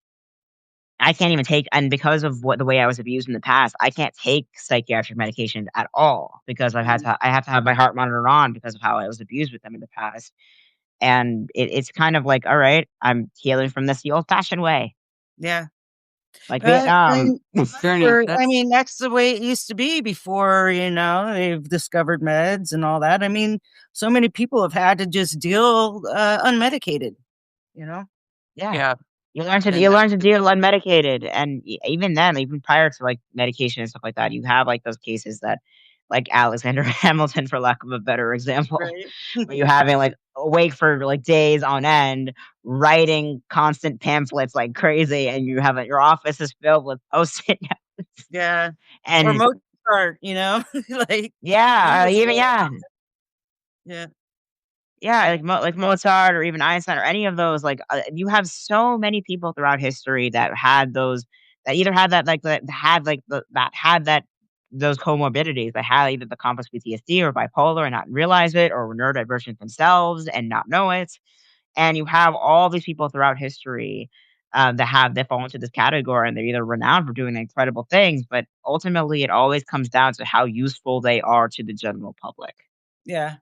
I can't even take, and because of what the way I was abused in the past, I can't take psychiatric medications at all because Mhm. I have to have my heart monitor on because of how I was abused with them in the past. And it's kind of like, all right, I'm healing from this the old fashioned way, Yeah. like Vietnam. And Journey. I That's mean, that's the way it used to be before, they've discovered meds and all that. I mean, so many people have had to just deal unmedicated, you know? Yeah. yeah. You And learn to deal unmedicated, and even then, even prior to like medication and stuff like that, you have like those cases that, like Alexander Hamilton, for lack of a better example, Right. where you're having like awake for like days on end, writing constant pamphlets like crazy, and your office is filled with post-it notes, Yeah. Or and Mozart, like yeah, even wonderful. yeah, Yeah. yeah, like Mozart or even Einstein or any of those, like, you have so many people throughout history that had those that either had that, like, that had, like, that had that those comorbidities, that had either the complex PTSD or bipolar and not realize it, or were neurodivergent themselves and not know it, and you have all these people throughout history, that fall into this category, and they're either renowned for doing incredible things, but ultimately, it always comes down to how useful they are to the general public. Yeah.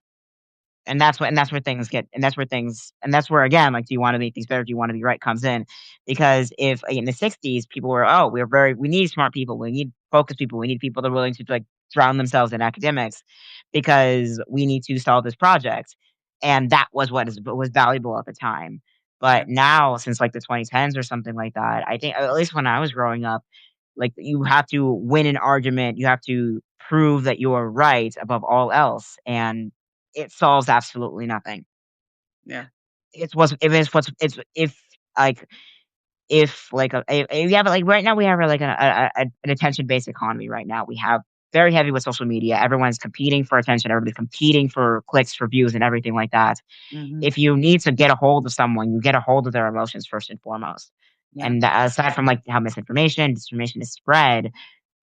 And that's where things get and that's where, again, like, do you wanna make things better? Do you wanna be right? Comes in. Because if in the '60s, people were, "Oh, we need smart people. We need focused people. We need people that are willing to, like, drown themselves in academics because we need to solve this project." And that was what was valuable at the time. Yeah. But now, since, like, the 2010s or something like that, I think, at least when I was growing up, like, you have to win an argument. You have to prove that you're right above all else, and it solves absolutely nothing. Yeah. It's if, like, if you have, like, right now we have, like, an attention-based economy right now. We have very heavy with social media. Everyone's competing for attention. Everybody's competing for clicks, for views, and everything like that. Mhm. If you need to get a hold of someone, you get a hold of their emotions first and foremost. Yeah. And aside from, like, how misinformation, disinformation is spread,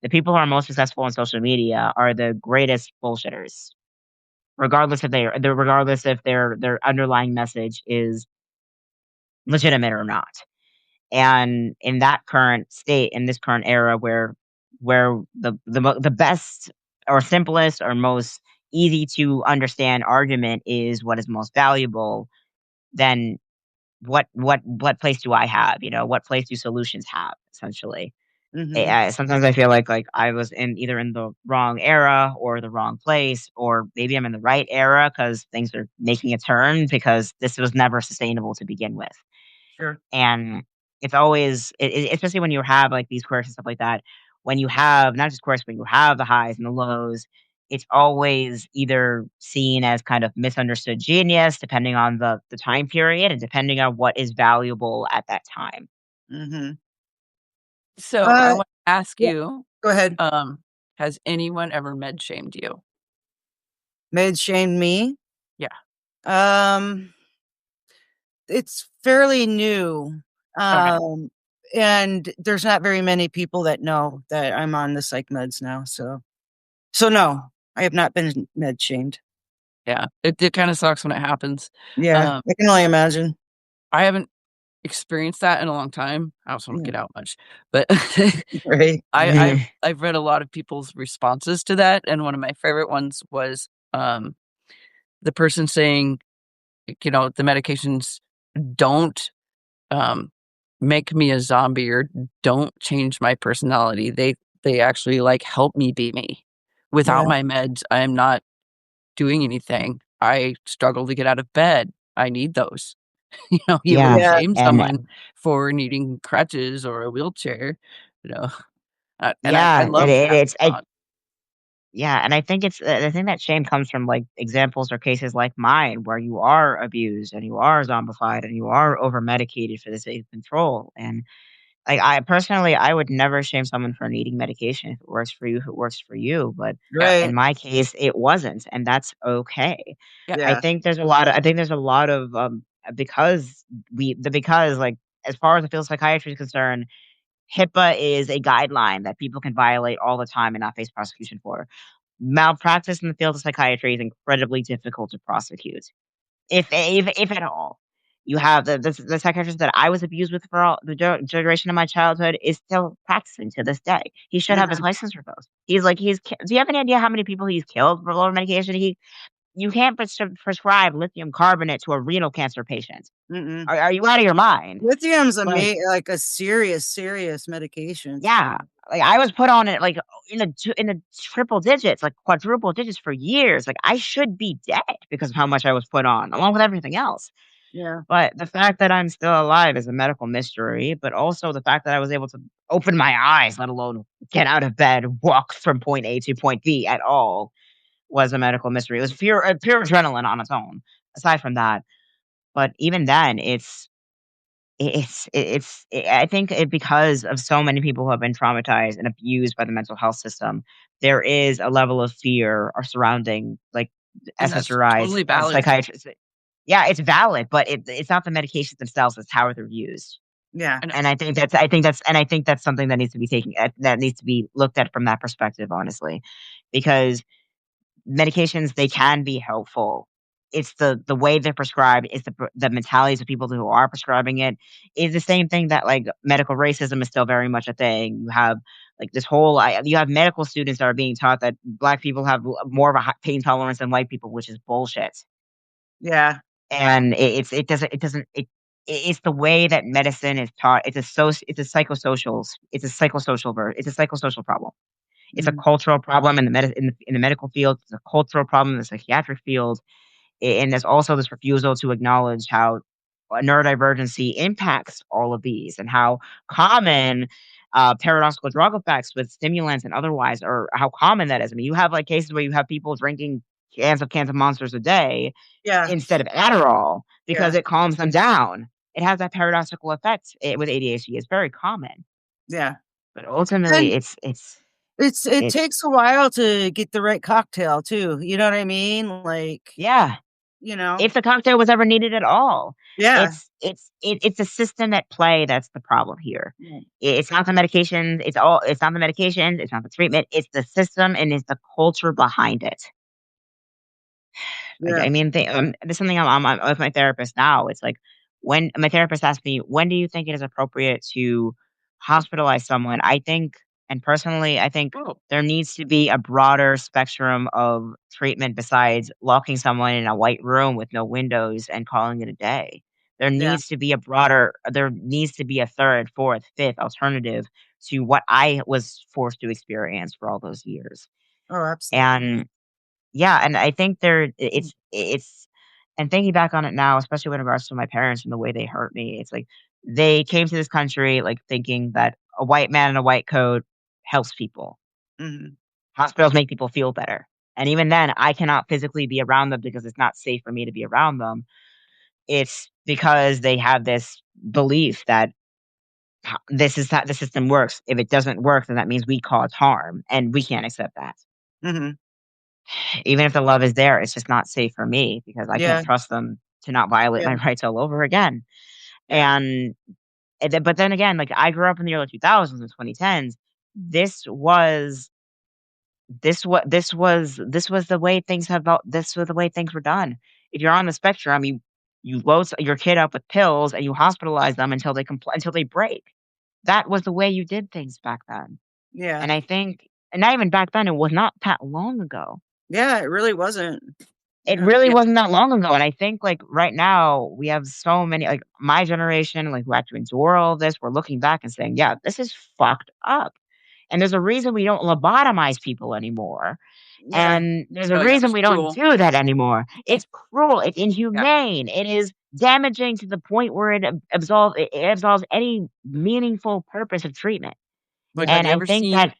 the people who are most successful on social media are the greatest bullshitters. Regardless if their underlying message is legitimate or not. And in that current state, in this current era where the best or simplest or most easy to understand argument is what is most valuable, then what place do I have? What place do solutions have, essentially? Mhm. Sometimes I feel like I was either in the wrong era or the wrong place, or maybe I'm in the right era because things are making a turn because this was never sustainable to begin with. Sure. And it's always, especially when you have like these quirks and stuff like that, when you have not just quirks, but you have the highs and the lows, it's always either seen as kind of misunderstood genius, depending on the time period and depending on what is valuable at that time. Mhm. so I Uh, want to ask yeah, you, go ahead. has anyone ever med shamed you? Made shame me? Yeah. Um, it's fairly new. Okay. Um, and there's not very many people that know that I'm on the psych meds now, so no, I have not been med shamed. Yeah. It kind of sucks when it happens. Yeah, Um, I can only imagine. I haven't experienced that in a long time. I also don't Yeah, get out much, but right. I've read a lot of people's responses to that, and one of my favorite ones was the person saying, the medications don't um, make me a zombie or don't change my personality. They actually like help me be me. Without Yeah. my meds, I am not doing anything. I struggle to get out of bed. I need those. You Yeah, wouldn't Yeah. shame and someone for needing crutches or a wheelchair, you know. And I yeah, love that response. yeah, and I think it's the thing that shame comes from, like, examples or cases like mine where you are abused and you are zombified and you are over medicated for the sake of control. And, like, I would never shame someone for needing medication. If it works for you, if it works for you. But Yeah, in Right. my case, it wasn't, and that's okay. yeah. Yeah. I think there's a lot of because, like, as far as the field of psychiatry is concerned, HIPAA is a guideline that people can violate all the time and not face prosecution for. Malpractice in the field of psychiatry is incredibly difficult to prosecute, if at all. You have the psychiatrist that I was abused with for all the duration of my childhood is still practicing to this day. He should have his Yeah. license revoked. Do you have any idea how many people he's killed for lower medication? You can't prescribe lithium carbonate to a renal cancer patient. Mm-mm. Are you out of your mind? Lithium's Like, like a serious medication. yeah, like I was put on it like in the triple digits, like quadruple digits for years. Like I should be dead because of how much I was put on, along with everything else. Yeah. But the fact that I'm still alive is a medical mystery, but also the fact that I was able to open my eyes, let alone get out of bed, walk from point A to point B at all, was a medical mystery. It was pure adrenaline on its own. Aside from that, but even then, I think because of so many people who have been traumatized and abused by the mental health system, there is a level of fear or surrounding like And that's SSRIs, totally valid. psychiatrists. Yeah, it's valid, but it's not the medications themselves; it's how they're used. Yeah. And And I think that's something that needs to be that needs to be looked at from that perspective, honestly, because medications, they can be helpful. It's the way they're prescribed, it's the mentalities of people who are prescribing it is the same thing that like medical racism is still very much a thing. You have like you have medical students that are being taught that black people have more of a pain tolerance than white people, which is bullshit. Yeah. And it's the way that medicine is taught. It's a psychosocial problem. It's a Mhm. cultural problem in the medical field. It's a cultural problem in the psychiatric field, and there's also this refusal to acknowledge how neurodivergency impacts all of these, and how common paradoxical drug effects with stimulants and otherwise, or how common that is. I mean, you have like cases where you have people drinking cans of Monsters a day Yeah. instead of Adderall because Yeah. it calms them down. It has that paradoxical effect with ADHD. It's very common, Yeah. but ultimately, And it it's takes a while to get the right cocktail too. You know what I mean? Like, yeah. you know. If the cocktail was ever needed at all. Yeah. It's a system at play that's the problem here. Mm. It's not the medications, it's not the medications, it's not the treatment, it's the system and it's the culture behind it. Like, Yeah. I mean, there's something I'm with my therapist now. It's like when my therapist asked me, when do you think it is appropriate to hospitalize someone? I think, and personally, I think oh, there needs to be a broader spectrum of treatment besides locking someone in a white room with no windows and calling it a day. Yeah. There needs to be a third, fourth, fifth alternative to what I was forced to experience for all those years. Oh, absolutely. And yeah, and I think Mm. it's and thinking back on it now, especially with regards to my parents and the way they hurt me, it's like they came to this country like thinking that a white man in a white coat helps people. Mhm. Hospitals make people feel better. And even then, I cannot physically be around them because it's not safe for me to be around them. It's because they have this belief that this is how the system works. If it doesn't work, then that means we cause harm, and we can't accept that. Mhm. Even if the love is there, it's just not safe for me because I Yeah. can't trust them to not violate Yeah. my rights all over again. Yeah. And, but then again, like I grew up in the early 2000s and 2010s. This was this was the way this was the way things were done. If you're on the spectrum, you load your kid up with pills and you hospitalize them until until they break. That was the way you did things back then. Yeah. And I think, and not even back then, it was not that long ago. Yeah. It really wasn't. It Yeah. really yeah. wasn't that long ago, and I think, like, right now, we have so many like, my generation, like, who had to endure all this, we're looking back and saying, "Yeah, this is fucked up." And there's a reason we don't lobotomize people anymore, Yeah. and there's a Oh, yeah, reason it's we don't cruel. do that anymore. It's cruel, it's Yeah. inhumane, it is damaging to the point where it absolves any meaningful purpose of treatment, Like, have and you I ever think seen that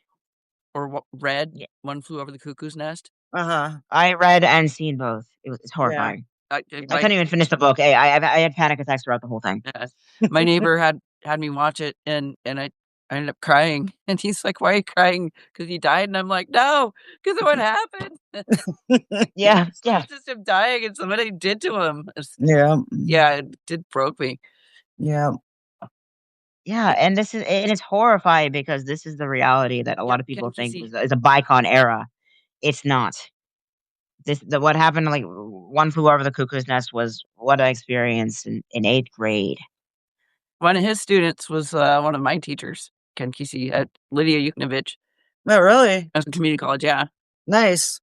or read yeah, One Flew Over the Cuckoo's Nest? Uh-huh. I read and seen both. It's Yeah. horrifying. I My couldn't even finish the book. I had panic attacks throughout the whole thing. yeah, my neighbor had me watch it, and I ended up crying, and he's like, "Why are you crying? Because he died?" And I'm like, "No, because of what happened." Yeah, yeah, It's just him dying and somebody did to him. Yeah. Yeah, it did broke me. Yeah. yeah, Y and it's horrifying because this is the reality that a yeah, lot of people can't you think see? is a bygone era. It's not. What happened like One Flew Over the Cuckoo's Nest was what I experienced in eighth grade. One of his students was one of my teachers, Ken Kesey, at Lydia Yuknovich. Oh, really? At community college, yeah. Nice.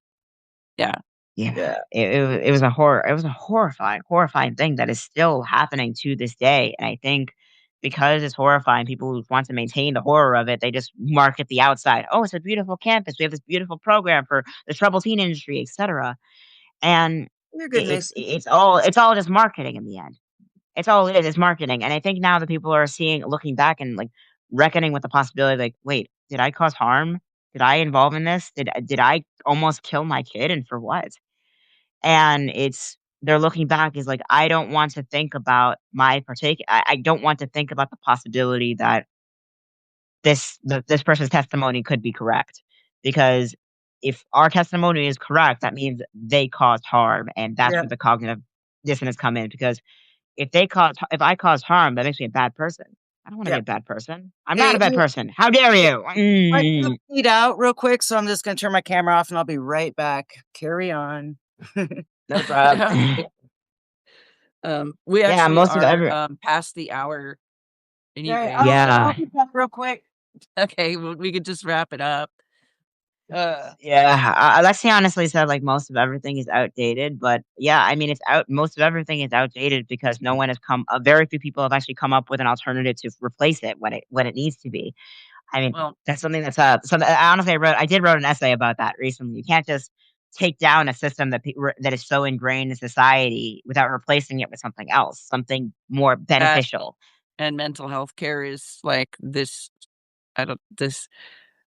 Yeah. Yeah, it was a horrifying thing that is still happening to this day. And I think because it's horrifying, people who want to maintain the horror of it, they just market the outside. Oh, it's a beautiful campus. We have this beautiful program for the troubled teen industry, etc. And You're good, Mason. it's all just marketing in the end. It's all it is. It's marketing. And I think now that people are looking back and like reckoning with the possibility, like, wait, did I cause harm? Did I involve in this? Did I almost kill my kid, and for what? And they're looking back is like, I don't want to think about I don't want to think about the possibility that this person's testimony could be correct. Because if our testimony is correct, that means they caused harm. And that's Yeah. where the cognitive dissonance come in. Because if I cause harm, that makes me a bad person. I don't want to be Yeah. a bad person. I'm Hey, not a bad person. How dare you? I gotta feed out real quick, so I'm just gonna turn my camera off and I'll be right back. Carry on. No problem. We Yeah, actually most of are past the hour Okay, anyway. Yeah. I'll be back real quick. Okay, well, we could just wrap it up. Yeah, Alexi honestly said like most of everything is outdated, but yeah, I mean it's out. Most of everything is outdated because no one has very few people have actually come up with an alternative to replace it when it needs to be. I mean, Well, that's something that's something. Honestly, I did wrote an essay about that recently. You can't just take down a system that is so ingrained in society without replacing it with something else, something more that beneficial. and mental health care is like this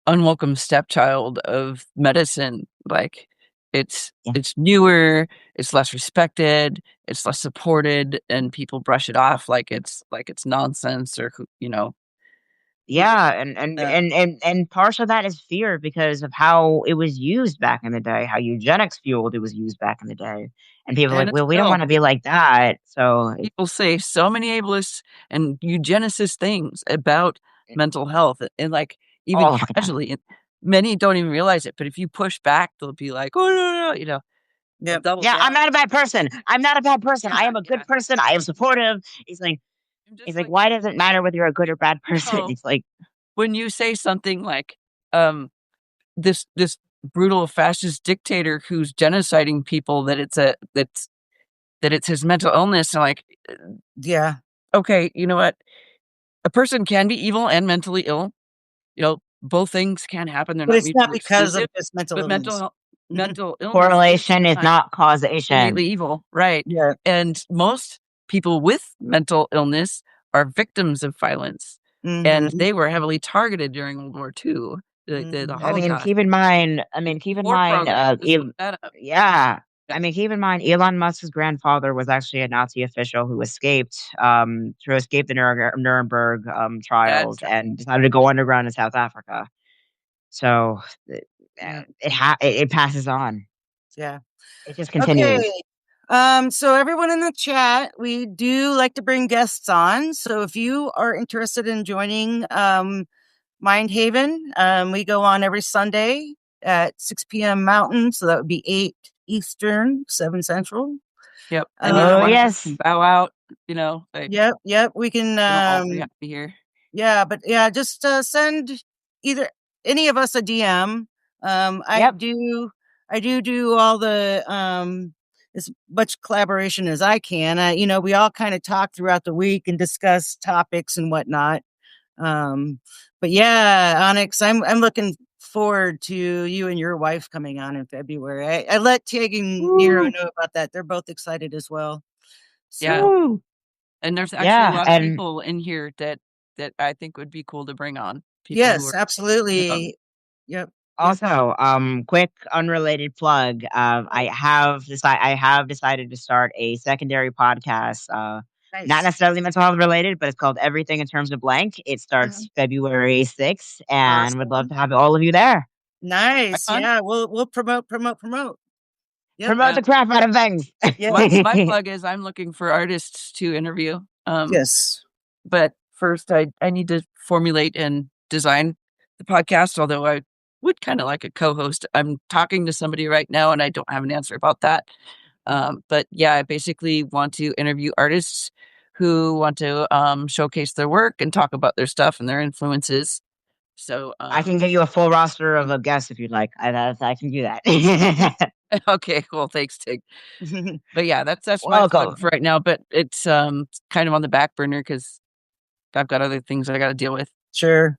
unwelcome stepchild of medicine. Like it's Yeah. it's newer, it's less respected, it's less supported, and people brush it off like it's nonsense or Yeah, and uh, and and and part of that is fear because of how it was used back in the day, how eugenics fueled it was used back in the day, and people are and like, it's well, we don't still want to be like that, so people say so many ableist and eugenicist things about mental health and like even oh my god, casually and many don't even realize it, but if you push back they'll be like, oh no, they'll Yep. double yeah, I'm down. not a bad person. I'm not a bad person. I Yeah, am a yeah. good person. I am supportive. He's like, I'm he's just like, like, why does it matter whether you're a good or bad person? oh, It's like, when you say something like this brutal fascist dictator who's genociding people, that it's his mental illness, and like, Yeah. okay, you know what, a person can be evil and mentally ill, both things can happen, they're But not it's not mutually because of exclusive, this mental but illness. Mhm. mental illness is correlation is sometimes not causation. innately evil, right? Yeah. And most people with mental illness are victims of violence, and Mhm. they were heavily targeted during World War II, the Mhm. Holocaust. Keep in War mind, program, just look that up. yeah. Yeah, I mean, keep in mind, Elon Musk's grandfather was actually a Nazi official who escaped the Nuremberg bad trials tr and decided to go underground in South Africa. So Yeah. it passes on. Yeah. It just Okay. continues. So everyone in the chat, we do like to bring guests on. So if you are interested in joining Mind Haven, we go on every Sunday at 6 p.m. Mountain. So that would be 8 Eastern, 7 Central. Yep, and either Oh one of us yes, can bow out, like, Yep. We can we don't all be happy here. yeah, but yeah, just send either any of us a DM. yep. I do all the as much collaboration as I can. We all kind of talk throughout the week and discuss topics and whatnot. Um, but yeah, Onyx, I'm looking forward to you and your wife coming on in February. I let Tig and Nero Woo, know about that. They're both excited as well. Yeah, So woo. and there's actually a Yeah, lot of and people in here that I think would be cool to bring on, people who yes, are young. absolutely. Yep. Yep. also, quick unrelated plug. I have decided to start a secondary podcast. Not Nice. necessarily mental health related, but it's called Everything in Terms of Blank. It starts February 6th, and would love Awesome. to have all of you there. Right Nice. on. Yeah, we'll promote. Yep. Promote Yeah. the crap out of things. My plug is I'm looking for artists to interview. Yes. But first I need to formulate and design the podcast, although I would kind of like a co-host. I'm talking to somebody right now and I don't have an answer about that. But yeah, I basically want to interview artists who want to showcase their work and talk about their stuff and their influences. So I can get you a full roster of guests if you'd like. I can do that. okay, cool. Thanks, Tig. But yeah, that's my Welcome. plug for right now. But it's kind of on the back burner because I've got other things I got to deal with. Sure.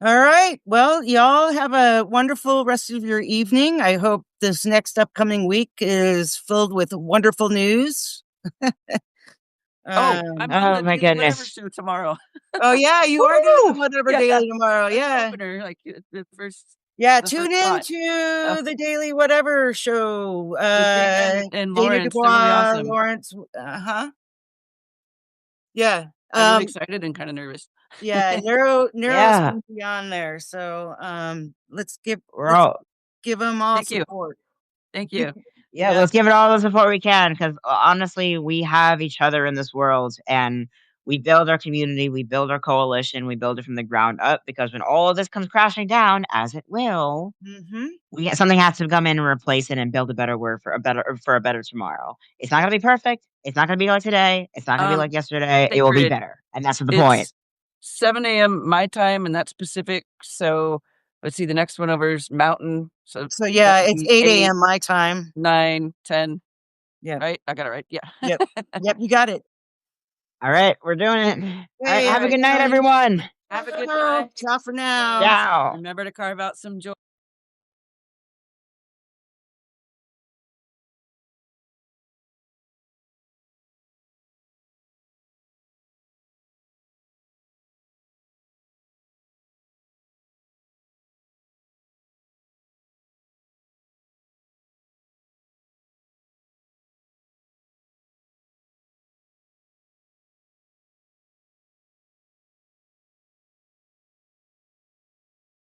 All right. Well, y'all have a wonderful rest of your evening. I hope this next upcoming week is filled with wonderful news. I'm oh on the my Daily Whatever goodness. show tomorrow. Oh yeah, you are doing the Woo! Whatever Yeah. Daily tomorrow. That's the Yeah. opener, like the first. Yeah, the tune first in spot. to the Daily Whatever show. With Dana and Dana Lawrence, they're really Dubois, awesome. Lawrence. Yeah. I'm really excited and kind of nervous. Yeah, Neuro's Yeah. gonna be on there. So let's give Bro. them all Thank you. support. Thank you. Yeah, let's give it all the support we can because honestly, we have each other in this world and we build our community, we build our coalition, we build it from the ground up because when all of this comes crashing down, as it will, something has to come in and replace it and build a better word for a better tomorrow. It's not gonna be perfect. It's not gonna be like today. It's not gonna be like yesterday. It will be better, and that's the point. It's 7 a.m. my time, and that's Pacific. So let's see, the next one over is Mountain. So yeah, it's 8 a.m. my time. 9, 10. Yeah. Right? I got it right. Yeah. Yep, you got it. All right, we're doing it. All right, have a good night, everyone. Have a good night. Ciao for now. Ciao. Remember to carve out some joy.